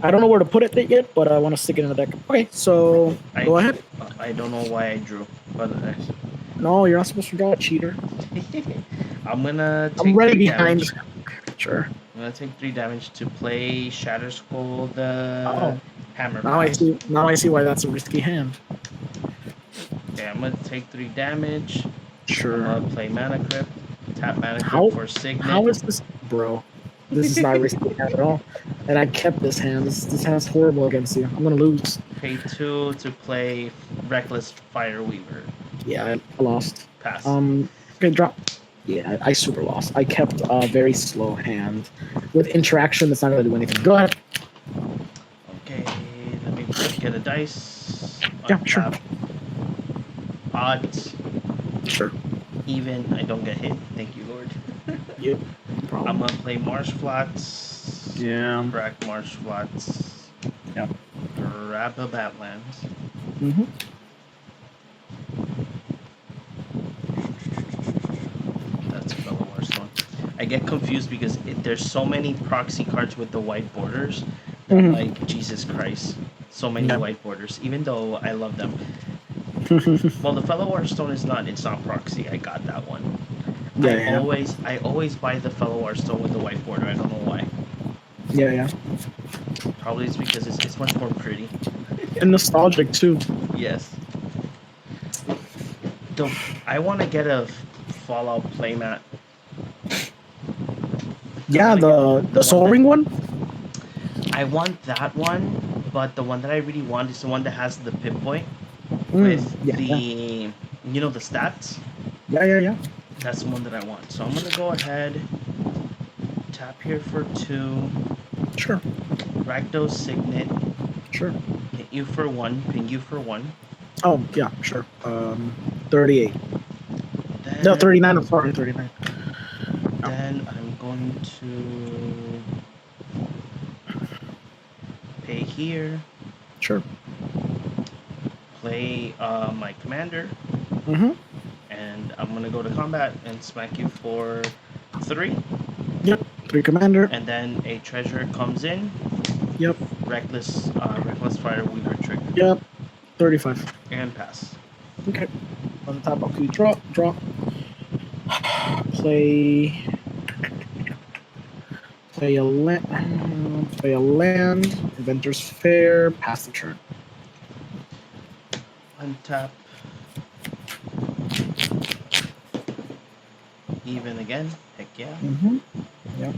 I don't know where to put it yet, but I want to stick it in the deck. Okay, so I go ahead. I don't know why I drew, but No, you're not supposed to draw a cheater. I'm gonna I'm take ready 3 behind. damage. Sure. I'm gonna take 3 damage to play Shatter Skull the Oh, Hammer now I Pass. see. Now I see why that's a risky hand. Okay, I'm gonna take 3 damage. I'm Sure. gonna play Mana Crypt, tap Mana How Crypt for Signet. how is this, bro? This is not risky hand at all. And I kept this hand. This hand's horrible against you. I'm gonna lose. Pay 2 to play Reckless Fireweaver. Yeah, I lost. Pass. Okay, drop. Yeah, I super lost. I kept a very slow hand with interaction. That's not gonna do anything. Go ahead. Okay, let me get a dice. Yeah, sure. Untap. Odds. Sure. Even. I don't get hit. Thank you, Lord. Yep. No I'm problem. gonna play Marsh Flats. Yeah. Crack Marsh Flats. Yep. Grab a Badlands. Mm-hmm. That's a fellow Hearthstone. I get confused because there's so many proxy cards with the white borders. That I'm Mhm. like, Jesus Christ. So many Yeah. white borders, even though I love them. Well, the fellow Hearthstone is not. It's not proxy. I got that one. Yeah, I always buy the fellow Hearthstone with the white border. I don't know why. yeah. Probably it's because it's much more pretty. And nostalgic too. Yes. The, I want to get a Fallout playmat. Yeah, the Soul Ring one. I want that one, but the one that I really want is the one that has the Pip-Boy with Yeah, the the stats. yeah. That's the one that I want. So I'm gonna go ahead, tap here for 2, Sure, Rakdos Signet, sure. hit you for 1, ping you for 1. Oh, yeah, sure. 38. Then, No, 39. I'm sorry, 39. Then I'm going to pay here, Sure. play my commander, Mm-hmm. and I'm gonna go to combat and smack you for 3. Yep. 3 commander. And then a treasure comes in. Yep. Reckless Fireweaver trigger. Yep. 35. And pass. Okay. On the top, okay. Draw. Play. Play a land. Play a land. Inventor's Fair. Pass the turn. Untap. Even again. Heck yeah. Mm-hmm. Yep.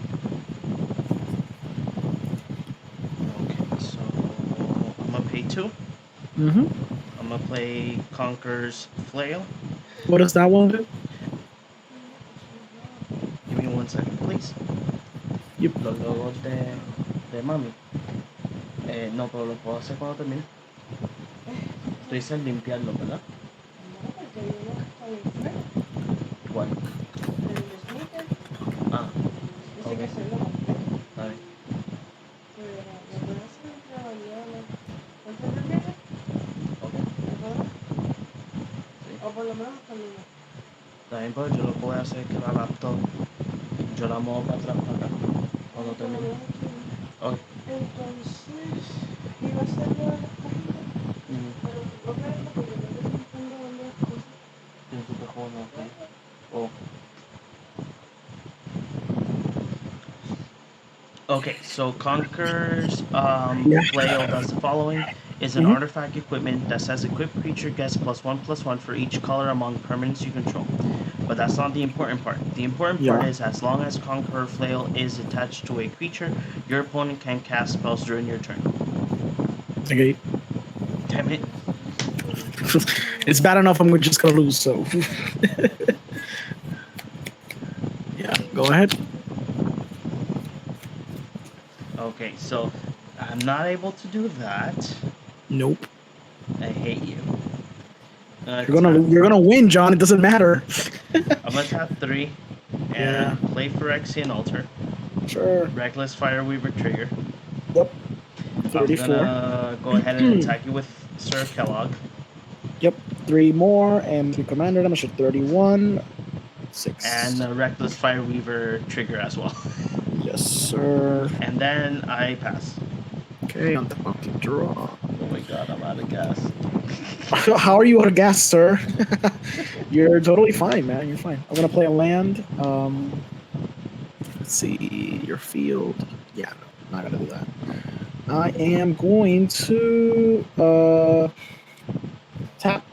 Okay, so I'm gonna pay 2. Mm-hmm. I'm gonna play Conquer's Flail. What does that one do? Give me 1 second, please. Yep. Los logos de mami. No, pero lo puedo hacer cuando termine. Tú dices limpiarlo, ¿verdad? ¿Cuál? Ah, ok. Está bien. Ok. Sí. Está bien, pero yo lo que voy a hacer es que la laptop yo la muevo para atrás para acá cuando termine. Ok. Pienso que juego no, ok. Okay, so Conquer's Flail does the following. Is an artifact equipment that says equipped creature gets +1/+1 for each color among permanents you control. But that's not the important part. The important part is as long as Conqueror Flail is attached to a creature, your opponent can cast spells during your turn. Okay. Damn it. It's bad enough I'm just gonna lose, so. Yeah, go ahead. Okay, so I'm not able to do that. Nope. I hate you. You're gonna win, John. It doesn't matter. I'm gonna tap 3 and play Phyrexian Altar. Sure. Reckless Fireweaver trigger. Yep. 34. I'm gonna go ahead and attack you with Sir Kellogg. Yep. 3 more and 3 commander damage at 31. 6. And a Reckless Fireweaver trigger as well. Yes, sir. And then I pass. Okay, on the fucking draw. Oh my god, I'm out of gas. How are you out of gas, sir? You're totally fine, man. You're fine. I'm gonna play a land. Let's see your field. Yeah, no, not gonna do that. I am going to tap.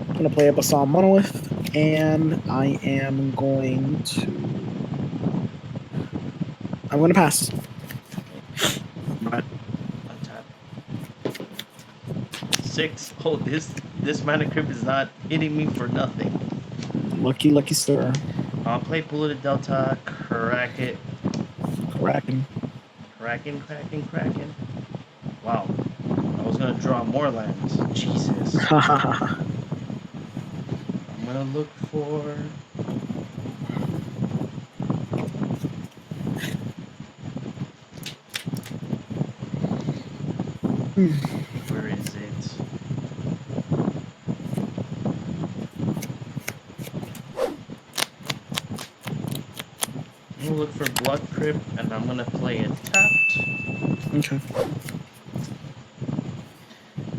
I'm gonna play a Basalt Monolith, and I am going to. I'm gonna pass. Right. Untap. 6. Oh, this mana creep is not hitting me for nothing. Lucky sir. I'll play Polluted Delta, crack it. Cracking. Cracking. Wow. I was gonna draw more lands. Jesus. I'm gonna look for. Where is it? I'm gonna look for Blood Crypt and I'm gonna play it tapped. Okay.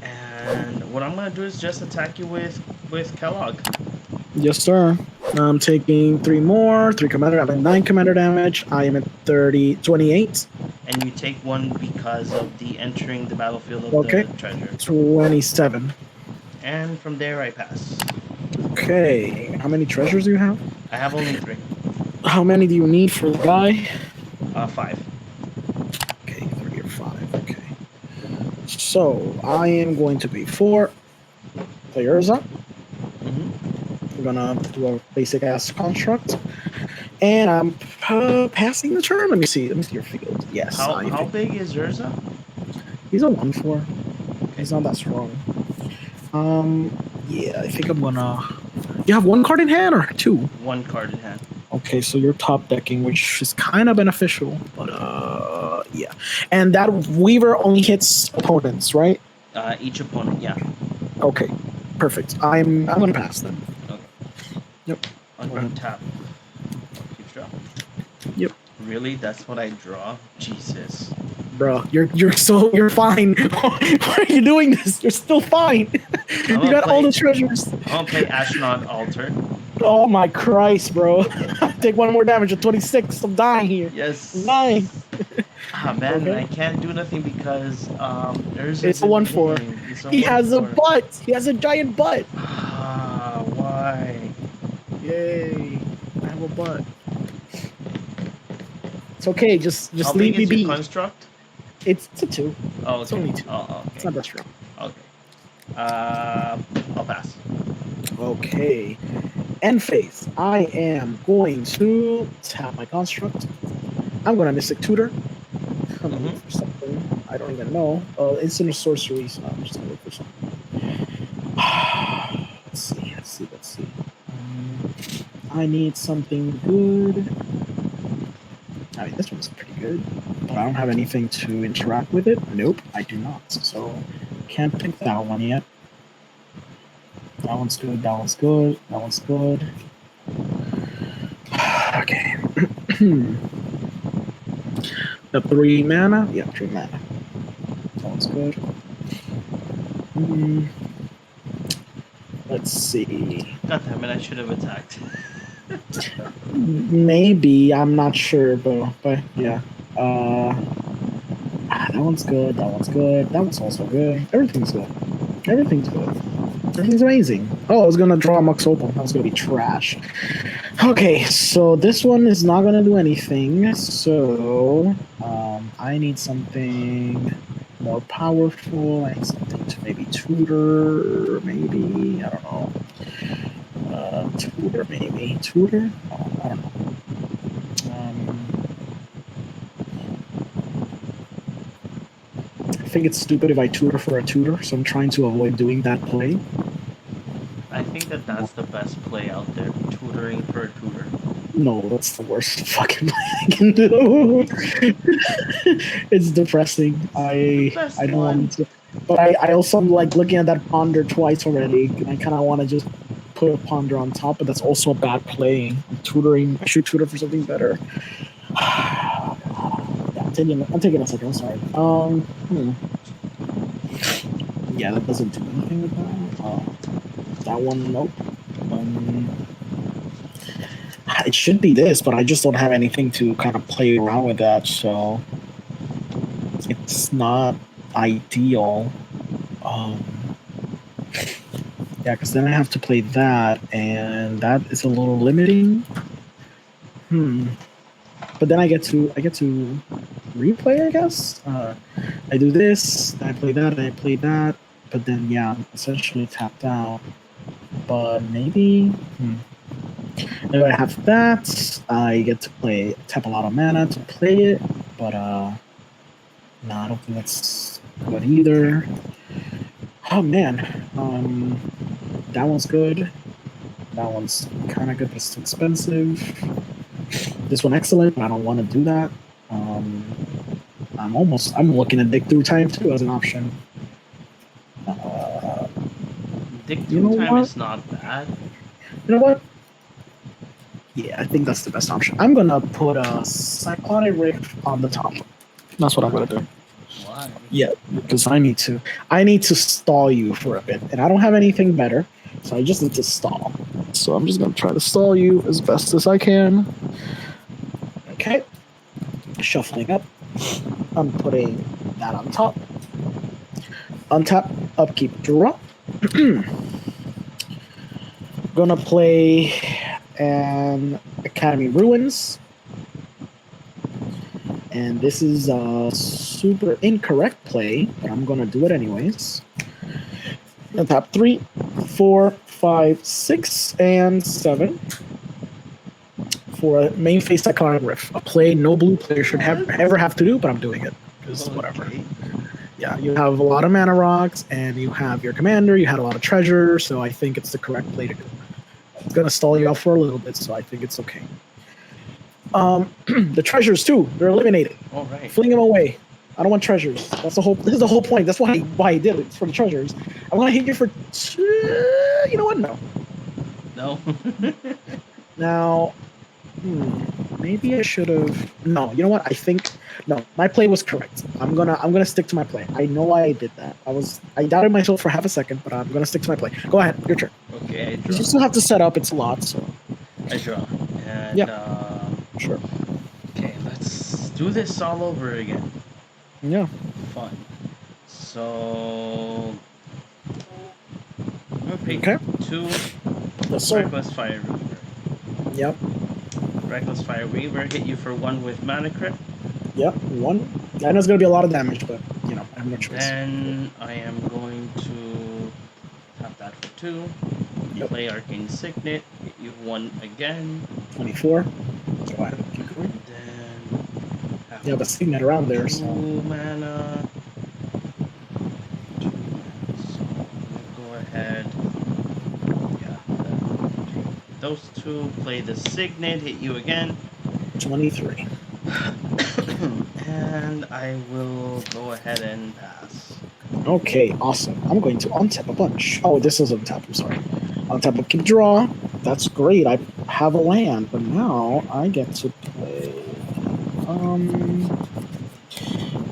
And what I'm gonna do is just attack you with Kellogg. Yes, sir. I'm taking 3 more, 3 commander. I'm at 9 commander damage. I am at 28. And you take 1 because of the entering the battlefield of the treasure. 27. And from there I pass. Okay. How many treasures do you have? I have only 3. How many do you need for the guy? 5. Okay, 3 or 5. Okay. So I am going to be 4. Play Urza. We're gonna do a basic ass construct. And I'm passing the turn. Let me see your field. Yes. How big is Urza? He's a 1/4. He's not that strong. Yeah, I think I'm gonna. You have 1 card in hand or 2? 1 card in hand. Okay, so you're top decking, which is kind of beneficial, but yeah. And that Weaver only hits opponents, right? Each opponent, yeah. Okay, perfect. I'm gonna pass then. Okay. Yep. Untap. Keep draw. Yep. Really? That's what I draw? Jesus. Bro, you're fine. Why are you doing this? You're still fine. You got all the treasures. I'm gonna play Astronaut Altar. Oh my Christ, bro. Take 1 more damage at 26. I'm dying here. Yes. I'm dying. Ah, man, Okay. I can't do nothing because there's It's a 1/4. It's a He has a 1/4. butt. He has a giant butt. Ah, why? Yay! I have a butt. It's okay. Just How big leave me is your be. construct? It's a 2. Oh, It's okay. only 2. Oh, It's okay. not that strong. Okay. I'll pass. Okay. End phase. I am going to tap my construct. I'm gonna Mystic Tutor. I'm gonna look for something. I don't even know. Instant or sorcery, so I'm just gonna look for something. Let's see. I need something good. I mean, this one's pretty good, but I don't have anything to interact with it. Nope, I do not. So, can't pick that one yet. That one's good. That one's good. That one's good. Okay. The 3 mana? Yeah, 3 mana. That one's good. Let's see. God damn it! I should have attacked. Maybe, I'm not sure, but yeah. That one's good. That one's good. That one's also good. Everything's good. Everything's good. Everything's amazing. Oh, I was gonna draw Mux Opal. That was gonna be trash. Okay, so this one is not gonna do anything. So, I need something more powerful. I need something to maybe tutor. Maybe, I don't know. Tutor, maybe. Tutor? Oh, I don't know. I think it's stupid if I tutor for a tutor, so I'm trying to avoid doing that play. I think that's the best play out there. Tutoring for a tutor. No, that's the worst fucking play I can do. It's depressing. I don't want to, but I also am like looking at that ponder twice already, and I kind of want to just put a ponder on top, but that's also a bad play. I'm tutoring. I should tutor for something better. Yeah, I'm taking a second. I'm sorry. Yeah, that doesn't do anything with that. That one, nope. It should be this, but I just don't have anything to kind of play around with that, so it's not ideal. Yeah, because then I have to play that, and that is a little limiting. But then I get to replay, I guess. I do this, then I play that, and I play that, but then yeah, I'm essentially tapped out. But maybe. If I have that, I get to tap a lot of mana to play it, but no, I don't think that's good either. Oh man, that one's good. That one's kind of good, but it's too expensive. This one excellent, but I don't want to do that. I'm looking at Dig Through Time too as an option. Dig Through Time is not bad. You know what? Yeah, I think that's the best option. I'm gonna put a Cyclonic Rift on the top. That's what I'm gonna do. Why? Yeah, because I need to stall you for a bit, and I don't have anything better, so I just need to stall. So I'm just gonna try to stall you as best as I can. Okay, shuffling up. I'm putting that on top. Untap, upkeep, draw. Gonna play an Academy Ruins. And this is a super incorrect play, but I'm gonna do it anyways. And tap 3, 4, 5, 6, and 7 for a main phase Cyclonic Rift. A play no blue player should ever have to do, but I'm doing it because whatever. Yeah, you have a lot of mana rocks, and you have your commander. You had a lot of treasure, so I think it's the correct play to do. It's gonna stall you out for a little bit, so I think it's okay. The treasures too, they're eliminated. All right. Fling them away. I don't want treasures. This is the whole point. That's why I did it. It's for the treasures. I want to hit you for you know what? No. Now, maybe I should have. No, you know what? I think no. My play was correct. I'm gonna stick to my play. I know why I did that. I doubted myself for half a second, but I'm gonna stick to my play. Go ahead, your turn. Okay, I draw. You still have to set up. It's a lot, so. I draw. And, yeah. Sure. Okay, let's do this all over again. Yeah. Fun. So I'm gonna pick Okay. 2 Yes, sir. Reckless Fire Reaver. Yep. Reckless Fire Reaver hit you for 1 with Mana Crypt. Yep. 1. I know it's gonna be a lot of damage, but you know, I have no choice. Then I am going to tap that for 2. Yep. Play Arcane Signet, hit you 1 again. 24. Go ahead. Keep going. Then You have a Signet around there, so 2 mana. 2 mana. So I'm gonna go ahead. Yeah. Those 2, play the Signet, hit you again. 23. And I will go ahead and pass. Okay, awesome. I'm going to untap a bunch. Oh, this is untap. I'm sorry. Untap a keep draw. That's great. I have a land, but now I get to play.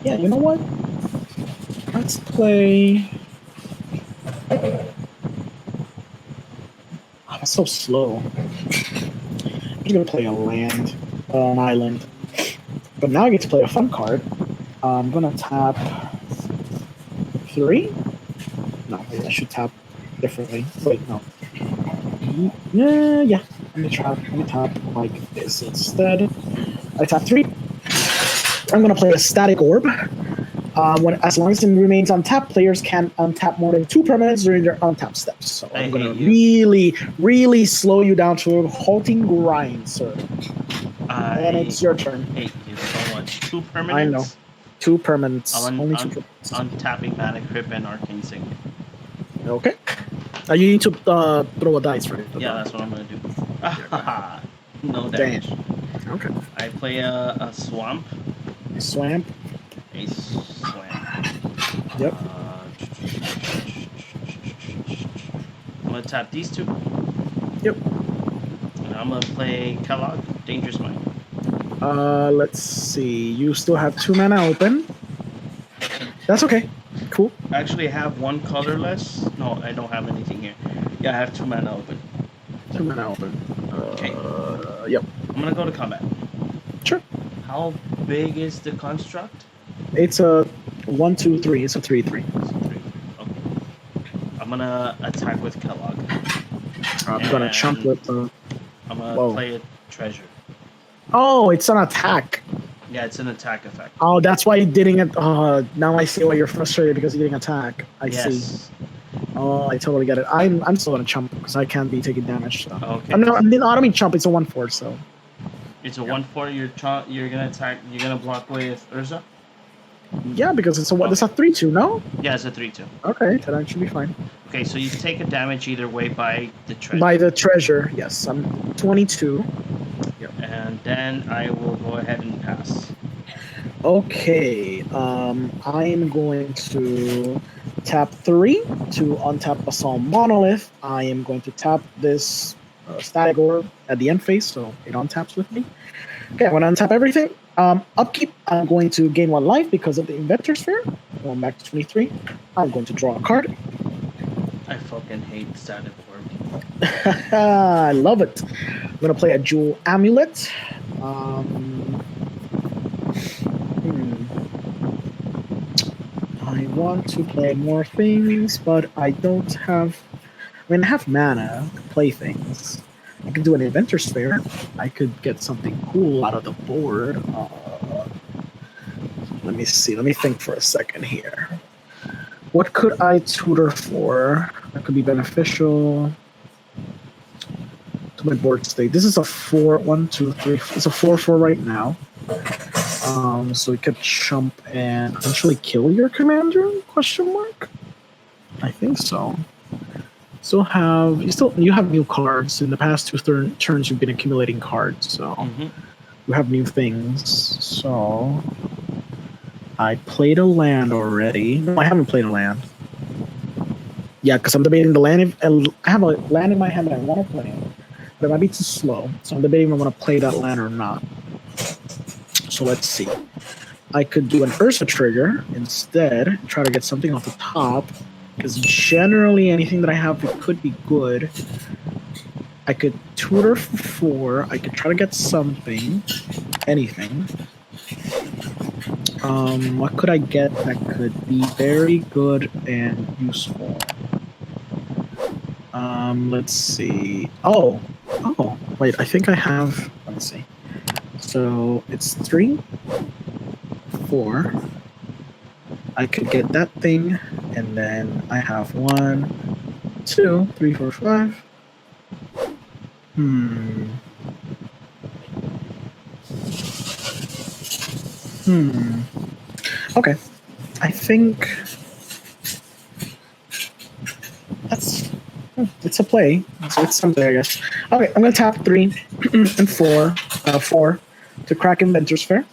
Yeah, you know what? Let's play. I'm so slow. I'm just gonna play a land, an island. But now I get to play a fun card. I'm gonna tap 3. No, I should tap differently. Wait, no. Yeah. Let me tap like this instead. I tap 3. I'm gonna play a static orb. As long as it remains untapped, players can untap more than 2 permanents during their untap steps. So I'm gonna really slow you down to a halting grind, sir. And it's your turn. Hate you so much. 2 permanents. I know. 2 permanents. Only 2 permanents. Untapping Mana Crypt and Arcane Signet. Okay. You need to throw a dice, right? Yeah, that's what I'm gonna do. No damage. Okay. I play a swamp. A swamp. A swamp. Yep. I'm gonna tap these 2. Yep. And I'm gonna play Kellogg, Dangerous Mind. Let's see. You still have 2 mana open. That's okay. Cool. I actually have 1 colorless. No, I don't have anything here. Yeah, I have 2 mana open. 2 mana open. Okay. Yep. I'm gonna go to combat. Sure. How big is the construct? It's a 1, 2, 3. It's a 3/3. It's a 3. Okay. I'm gonna attack with Kellogg. I'm gonna chump with the. I'm gonna play a treasure. Oh, it's an attack. Yeah, it's an attack effect. Oh, that's why you didn't. Now I see why you're frustrated because you didn't attack. I see. Oh, I totally get it. I'm still gonna chump because I can't be taking damage. So. Okay. I don't mean chump. It's a 1/4. So. It's a 1/4. You're gonna attack. You're gonna block with Urza. Yeah, because it's a what? It's a 3/2. No. Yeah, it's a 3/2. Okay, that should be fine. Okay, so you take a damage either way by the treasure. By the treasure, yes. I'm 22. Yep. And then I will go ahead and pass. Okay. I am going to tap 3 to untap Basalt Monolith. I am going to tap this static orb at the end phase, so it untaps with me. Okay, I'm going to untap everything. Upkeep, I'm going to gain 1 life because of the Inventor Sphere. Going back to 23. I'm going to draw a card. I fucking hate static orb. I love it. I'm going to play a Jewel Amulet. I want to play more things, but I don't have... I have mana to play things. I could do an Inventor Sphere. I could get something cool out of the board. Let me see. Let me think for a second here. What could I tutor for that could be beneficial to my board state? This is a 4, 1, 2, 3. It's a 4/4 right now. So we could chump and potentially kill your commander? Question mark. I think so. You have new cards. In the past 2 turns, you've been accumulating cards, so you have new things. So I played a land already. No, I haven't played a land. Yeah, because I'm debating the land. I have a land in my hand that I want to play, but it might be too slow. So I'm debating if I want to play that land or not. So let's see. I could do an Urza trigger instead. Try to get something off the top. Because generally anything that I have that could be good, I could tutor for 4. I could try to get something, anything. What could I get that could be very good and useful? Let's see. Oh, wait, I think I have, let me see. So it's 3, 4. I could get that thing, and then I have 1, 2, 3, 4, 5. Hmm. Okay. I think that's it's a play. So it's something, I guess. Okay, I'm gonna tap 3 and 4, 4 to crack Inventor's Fair.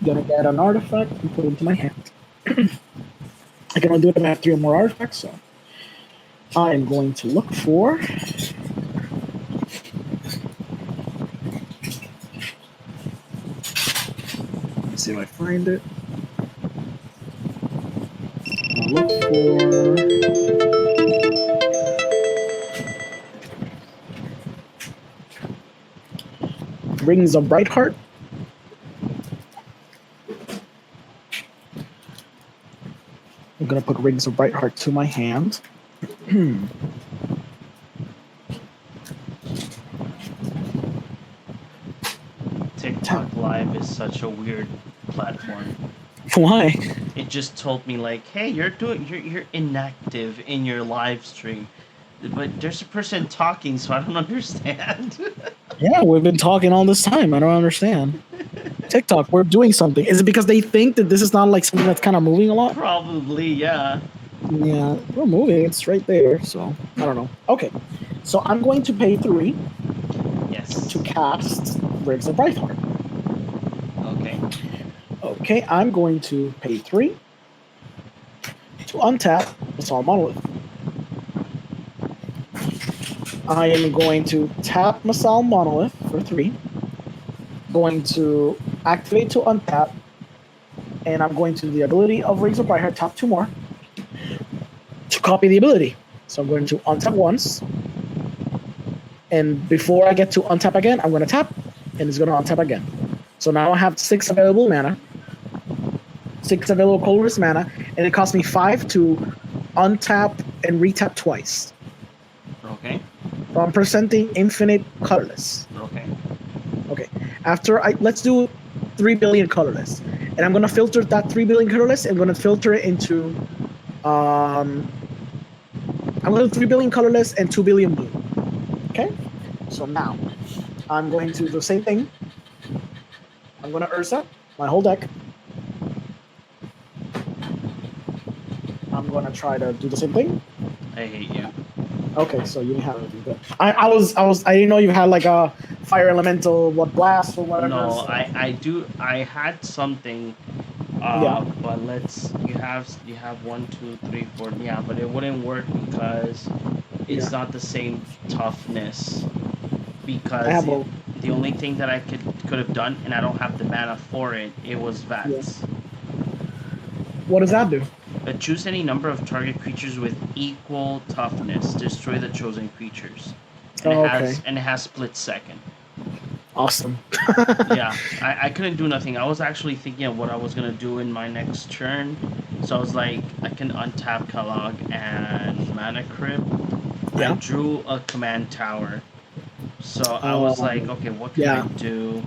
Gonna get an artifact and put it into my hand. I can only do it if I have 3 or more artifacts, so I am going to look for. Let's see if I find it. I'll look for. Rings of Brightheart. I'm gonna put Rings of Brightheart to my hand. TikTok Live is such a weird platform. Why? It just told me like, hey, you're inactive in your live stream. But there's a person talking, so I don't understand. Yeah, we've been talking all this time. I don't understand. TikTok, we're doing something. Is it because they think that this is not like something that's kind of moving a lot? Probably, yeah. Yeah, we're moving. It's right there, so I don't know. Okay, so I'm going to pay 3 Yes. to cast Rings of Brightheart. Okay. Okay, I'm going to pay 3 to untap the Assault Monolith. I am going to tap Masal Monolith for 3. Going to activate to untap. And I'm going to the ability of Rings of Brightheart, tap 2 more to copy the ability. So I'm going to untap once. And before I get to untap again, I'm going to tap. And it's going to untap again. So now I have 6 available mana. 6 available colorless mana. And it costs me 5 to untap and retap twice. Okay. So I'm presenting infinite colorless. Okay. Okay. Let's do 3 billion colorless. And I'm gonna filter that 3 billion colorless. I'm gonna filter it into I'm gonna do 3 billion colorless and 2 billion blue. Okay? So now I'm going to do the same thing. I'm gonna Urza my whole deck. I'm gonna try to do the same thing. I hate you. Okay, so you didn't have anything good. I didn't know you had like a fire elemental, blast or whatever. No, so. I had something. Yeah. But you have 1, 2, 3, 4. Yeah, but it wouldn't work because it's not the same toughness. Because the only thing that I could have done, and I don't have the mana for it, it was Vats. Yeah. What does that do? Choose any number of target creatures with equal toughness. Destroy the chosen creatures. And it has split second. Awesome. Yeah, I couldn't do nothing. I was actually thinking of what I was gonna do in my next turn. So I was like, I can untap Kellogg and Mana Crypt. Yeah. I drew a command tower. So I was like, okay, what can I do?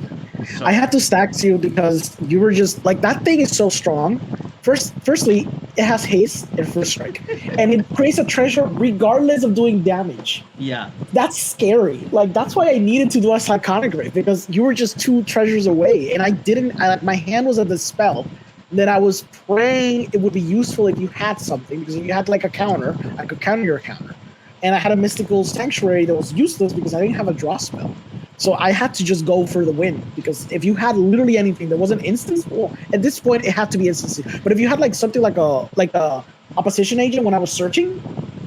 So I had to stack you because you were just like, that thing is so strong. Firstly, it has haste and first strike, and it creates a treasure regardless of doing damage. Yeah, that's scary. Like that's why I needed to do a Psychonic Grave, because you were just 2 treasures away, and I didn't. My hand was at the spell. Then I was praying it would be useful if you had something, because if you had like a counter, I could counter your counter. And I had a Mystical Sanctuary that was useless because I didn't have a draw spell. So I had to just go for the win, because if you had literally anything that wasn't instance, well, at this point it had to be instance. But if you had like something like a opposition agent when I was searching,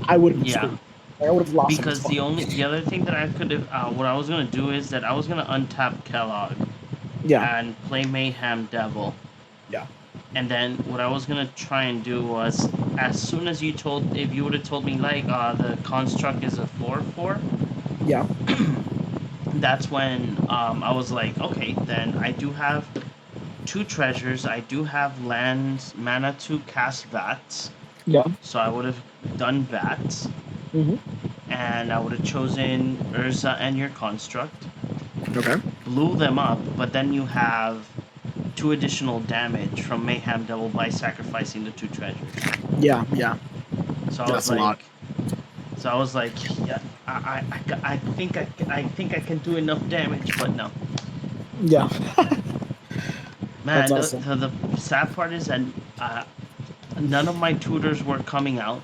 I would have screwed. I would have lost. Because the other thing that I could have, what I was gonna do is that I was gonna untap Kellogg. Yeah. And play Mayhem Devil. Yeah. And then what I was gonna try and do was, as soon as if you would have told me like the construct is a 4/4. Yeah. That's when I was like, okay, then I do have 2 treasures. I do have lands mana to cast Vats, Yeah. so I would have done Vats, Mm-hmm. and I would have chosen Urza and your construct, Okay. blew them up, but then you have 2 additional damage from Mayhem Devil by sacrificing the 2 treasures. Yeah. Yeah. So I That's was a lot. like, yeah, I think I can do enough damage, but no. Yeah. That's Man, awesome. the sad part is that uh, none of my tutors were coming out.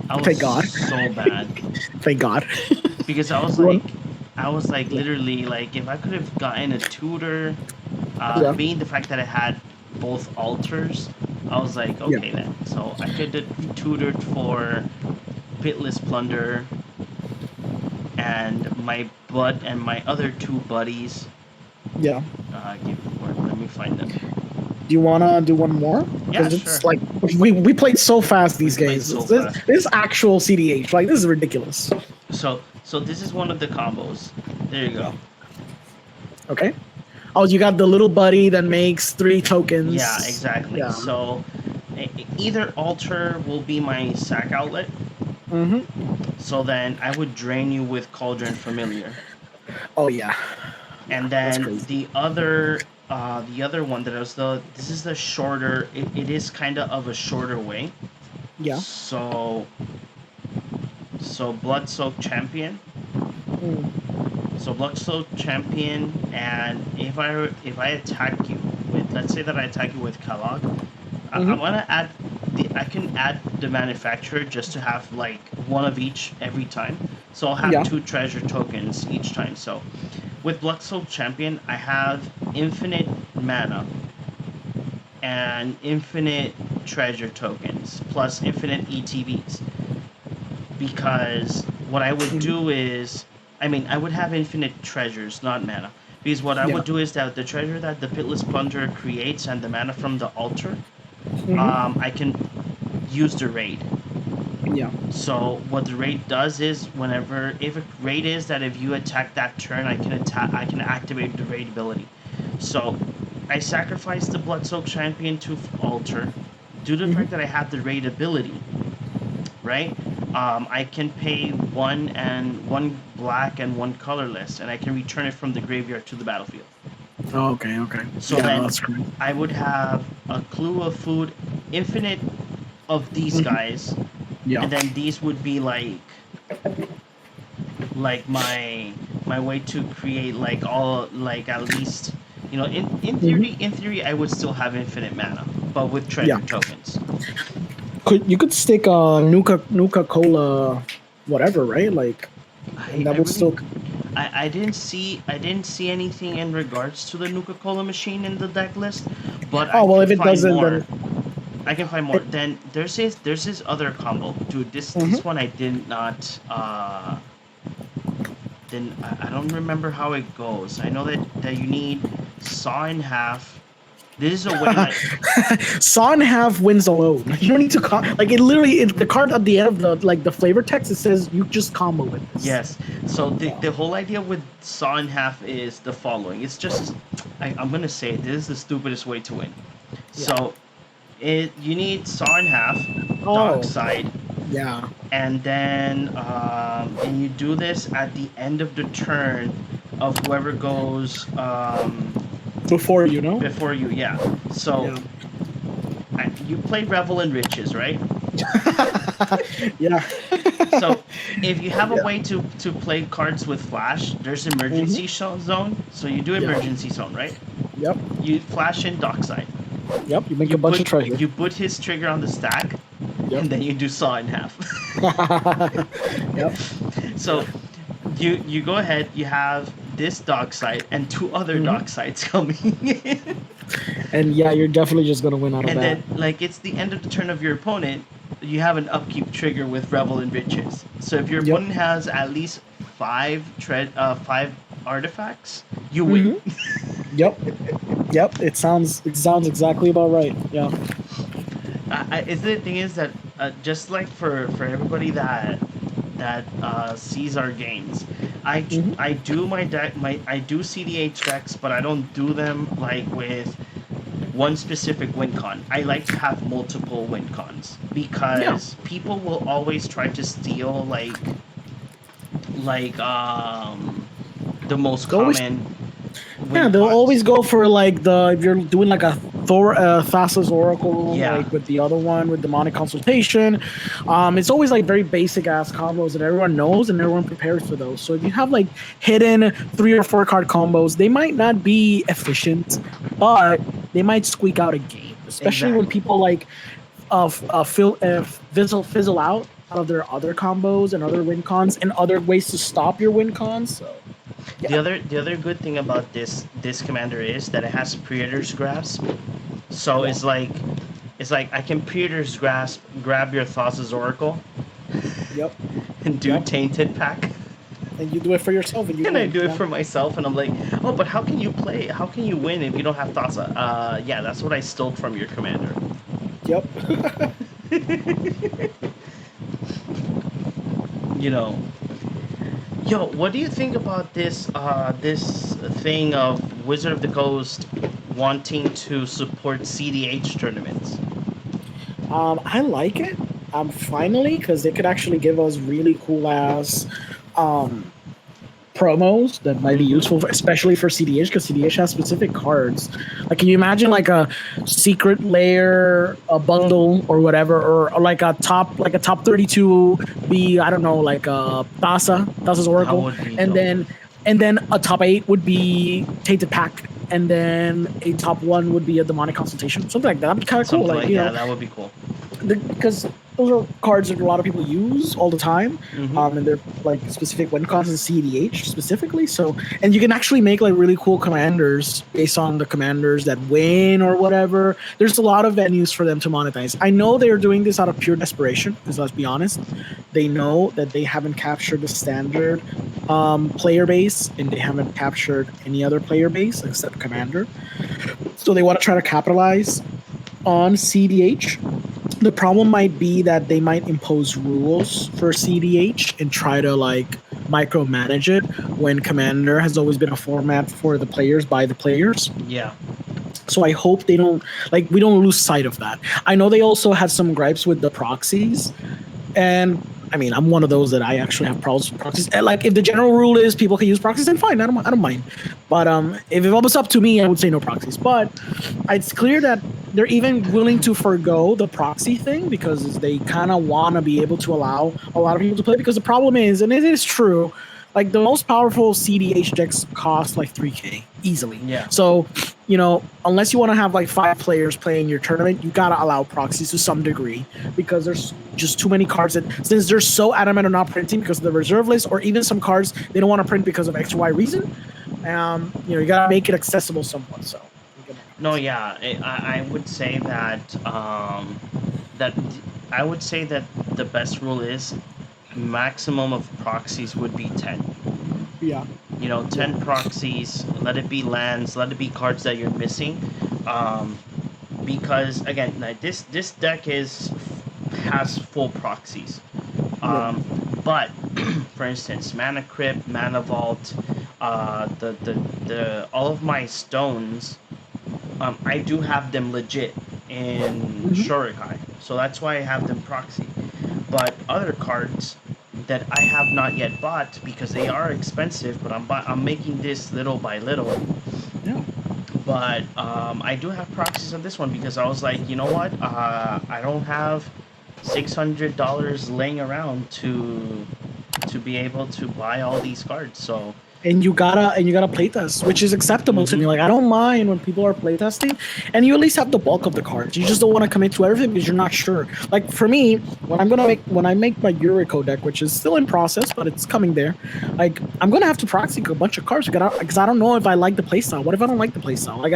I was Thank God. so bad Thank God. because You I was like Yeah. literally like if I could have gotten a tutor, Yeah. being the fact that I had both altars, I was like Yeah. okay then. So I could have tutored for Pitless Plunder and my other 2 buddies. Yeah. Let me find them. Do you wanna do one more? Yeah, Because sure. it's like we played so fast these We played games. so this, fast. this is actual CDH. Like this is ridiculous. So this is one of the combos. There you go. Okay. Oh, you got the little buddy that makes 3 tokens. Yeah, exactly. Yeah. So either altar will be my sack outlet. Mm-hmm. So then I would drain you with Cauldron Familiar. Oh yeah. And That's then crazy. the other one that was this is the shorter. It is kind of a shorter way. Yeah. So Blood Soaked Champion. Mm. So Blood Soaked Champion, and if I attack you with, let's say that I attack you with Kellogg, I want to add I can add the manufacturer just to have like one of each every time. So I'll have Yeah. 2 treasure tokens each time. So with Blood Soaked Champion, I have infinite mana and infinite treasure tokens plus infinite ETBs. Because what I would do is, I mean, I would have infinite treasures, not mana. Because what I Yeah. would do is that the treasure that the Pitless Plunderer creates and the mana from the altar, Mhm. I can use the raid. Yeah. So what the raid does is, if a raid is that if you attack that turn, I can activate the raid ability. So I sacrifice the Bloodsoaked Champion to altar, due to the fact that I have the raid ability, right? I can pay 1 black and 1 colorless, and I can return it from the graveyard to the battlefield. Oh, okay. Okay. So yeah, then that's great. I would have a clue of food, infinite of these guys, Yeah. and then these would be like my way to create like all like at least in theory I would still have infinite mana, but with treasure tokens. You could stick Nuka Cola, whatever, right? Like, and that would still. I didn't see anything in regards to the Nuka Cola machine in the deck list, but Oh well, I if can it find doesn't, more. then I can find more. Then there's this other combo, dude. This one I did not. I don't remember how it goes. I know that you need saw in half. This is a way like saw in half wins alone. You don't need to like it. Literally, the card at the end of the flavor text, it says you just combo with this. Yes. So the whole idea with saw in half is the following. It's just I'm gonna say it, this is the stupidest way to win. So you need saw in half, dark side. Yeah. And then and you do this at the end of the turn of whoever goes Before you know. before you, yeah. So you play Revel in Riches, right? Yeah. So if you have a way to play cards with flash, there's emergency zone. So you do emergency zone, right? Yep. You flash in dockside. Yep. You make a bunch of treasure. You put his trigger on the stack, and then you do saw in half. Yep. So you go ahead. You have this dockside and 2 other docksides coming in. And yeah, you're definitely just gonna win out of And that. then, like, it's the end of the turn of your opponent. You have an upkeep trigger with Revel in Riches. So if your opponent has at least 5 artifacts, you win. Yep. Yep. It sounds exactly about right. Yeah. The thing is that just like for everybody that sees our games, I do my deck I do CDH decks, but I don't do them like with one specific win con. I like to have multiple win cons because people will always try to steal the most common. They'll always go for like if you're doing like a Thassa's Oracle, like with the other one with Demonic Consultation. It's always like very basic ass combos that everyone knows and everyone prepares for those. So if you have like hidden 3 or 4 card combos, they might not be efficient, but they might squeak out a game, especially when people like fizzle out of their other combos and other win cons and other ways to stop your win cons. So. Yeah. The other good thing about this commander is that it has Predator's Grasp. So it's like I can Predator's Grasp, grab your Thassa's Oracle. Yep. And do Tainted Pack. And you do it for yourself. And I do it for myself, and I'm like, oh, but how can you play? How can you win if you don't have Thassa? Yeah, that's what I stole from your commander. Yep. You know. Yo, what do you think about this thing of Wizard of the Coast wanting to support CEDH tournaments? I like it. Finally, because they could actually give us really cool ass promos that might be useful, especially for CEDH, because CEDH has specific cards. Like, can you imagine like a secret layer, a bundle or whatever, or like a top 32 be, I don't know, like a Thassa's Oracle, and then a top 8 would be Tainted Pack, and then a top 1 would be a Demonic Consultation, something like that. That'd be kind of cool. Like, you know, that would be cool. Because those are cards that a lot of people use all the time, and they're like specific win cons in CEDH specifically. So, and you can actually make like really cool commanders based on the commanders that win or whatever. There's a lot of venues for them to monetize. I know they're doing this out of pure desperation, because let's be honest, they know that they haven't captured the standard player base, and they haven't captured any other player base except Commander. So they want to try to capitalize on CEDH. The problem might be that they might impose rules for CEDH and try to like micromanage it, when Commander has always been a format for the players by the players. Yeah. So I hope we don't lose sight of that. I know they also had some gripes with the proxies, and I mean, I'm one of those that I actually have problems with proxies. And like, if the general rule is people can use proxies, then fine, I don't mind. But if it was up to me, I would say no proxies. But it's clear that they're even willing to forgo the proxy thing, because they kind of want to be able to allow a lot of people to play. Because the problem is, and it is true, like the most powerful CEDH decks cost like 3K easily. Yeah. So, you know, unless you want to have like 5 players playing your tournament, you gotta allow proxies to some degree, because there's just too many cards that, since they're so adamant on not printing because of the reserve list, or even some cards they don't want to print because of X or Y reason, you know, you gotta make it accessible somewhat. So. No, yeah, I would say that the best rule is maximum of proxies would be 10. Yeah. You know, 10 proxies. Let it be lands. Let it be cards that you're missing. Because again, like this deck has full proxies. But for instance, Mana Crypt, Mana Vault, the all of my stones. I do have them legit in Shurikai, so that's why I have them proxy. But other cards that I have not yet bought, because they are expensive, but I'm making this little by little. Yeah. But I do have proxies on this one, because I was like, you know what? I don't have $600 laying around to be able to buy all these cards, so. And you gotta playtest, which is acceptable to me. Like, I don't mind when people are playtesting, and you at least have the bulk of the cards. You just don't want to commit to everything because you're not sure. Like for me, when I make my Yuriko deck, which is still in process, but it's coming there. Like, I'm gonna have to proxy a bunch of cards because I don't know if I like the playstyle. What if I don't like the playstyle? Like,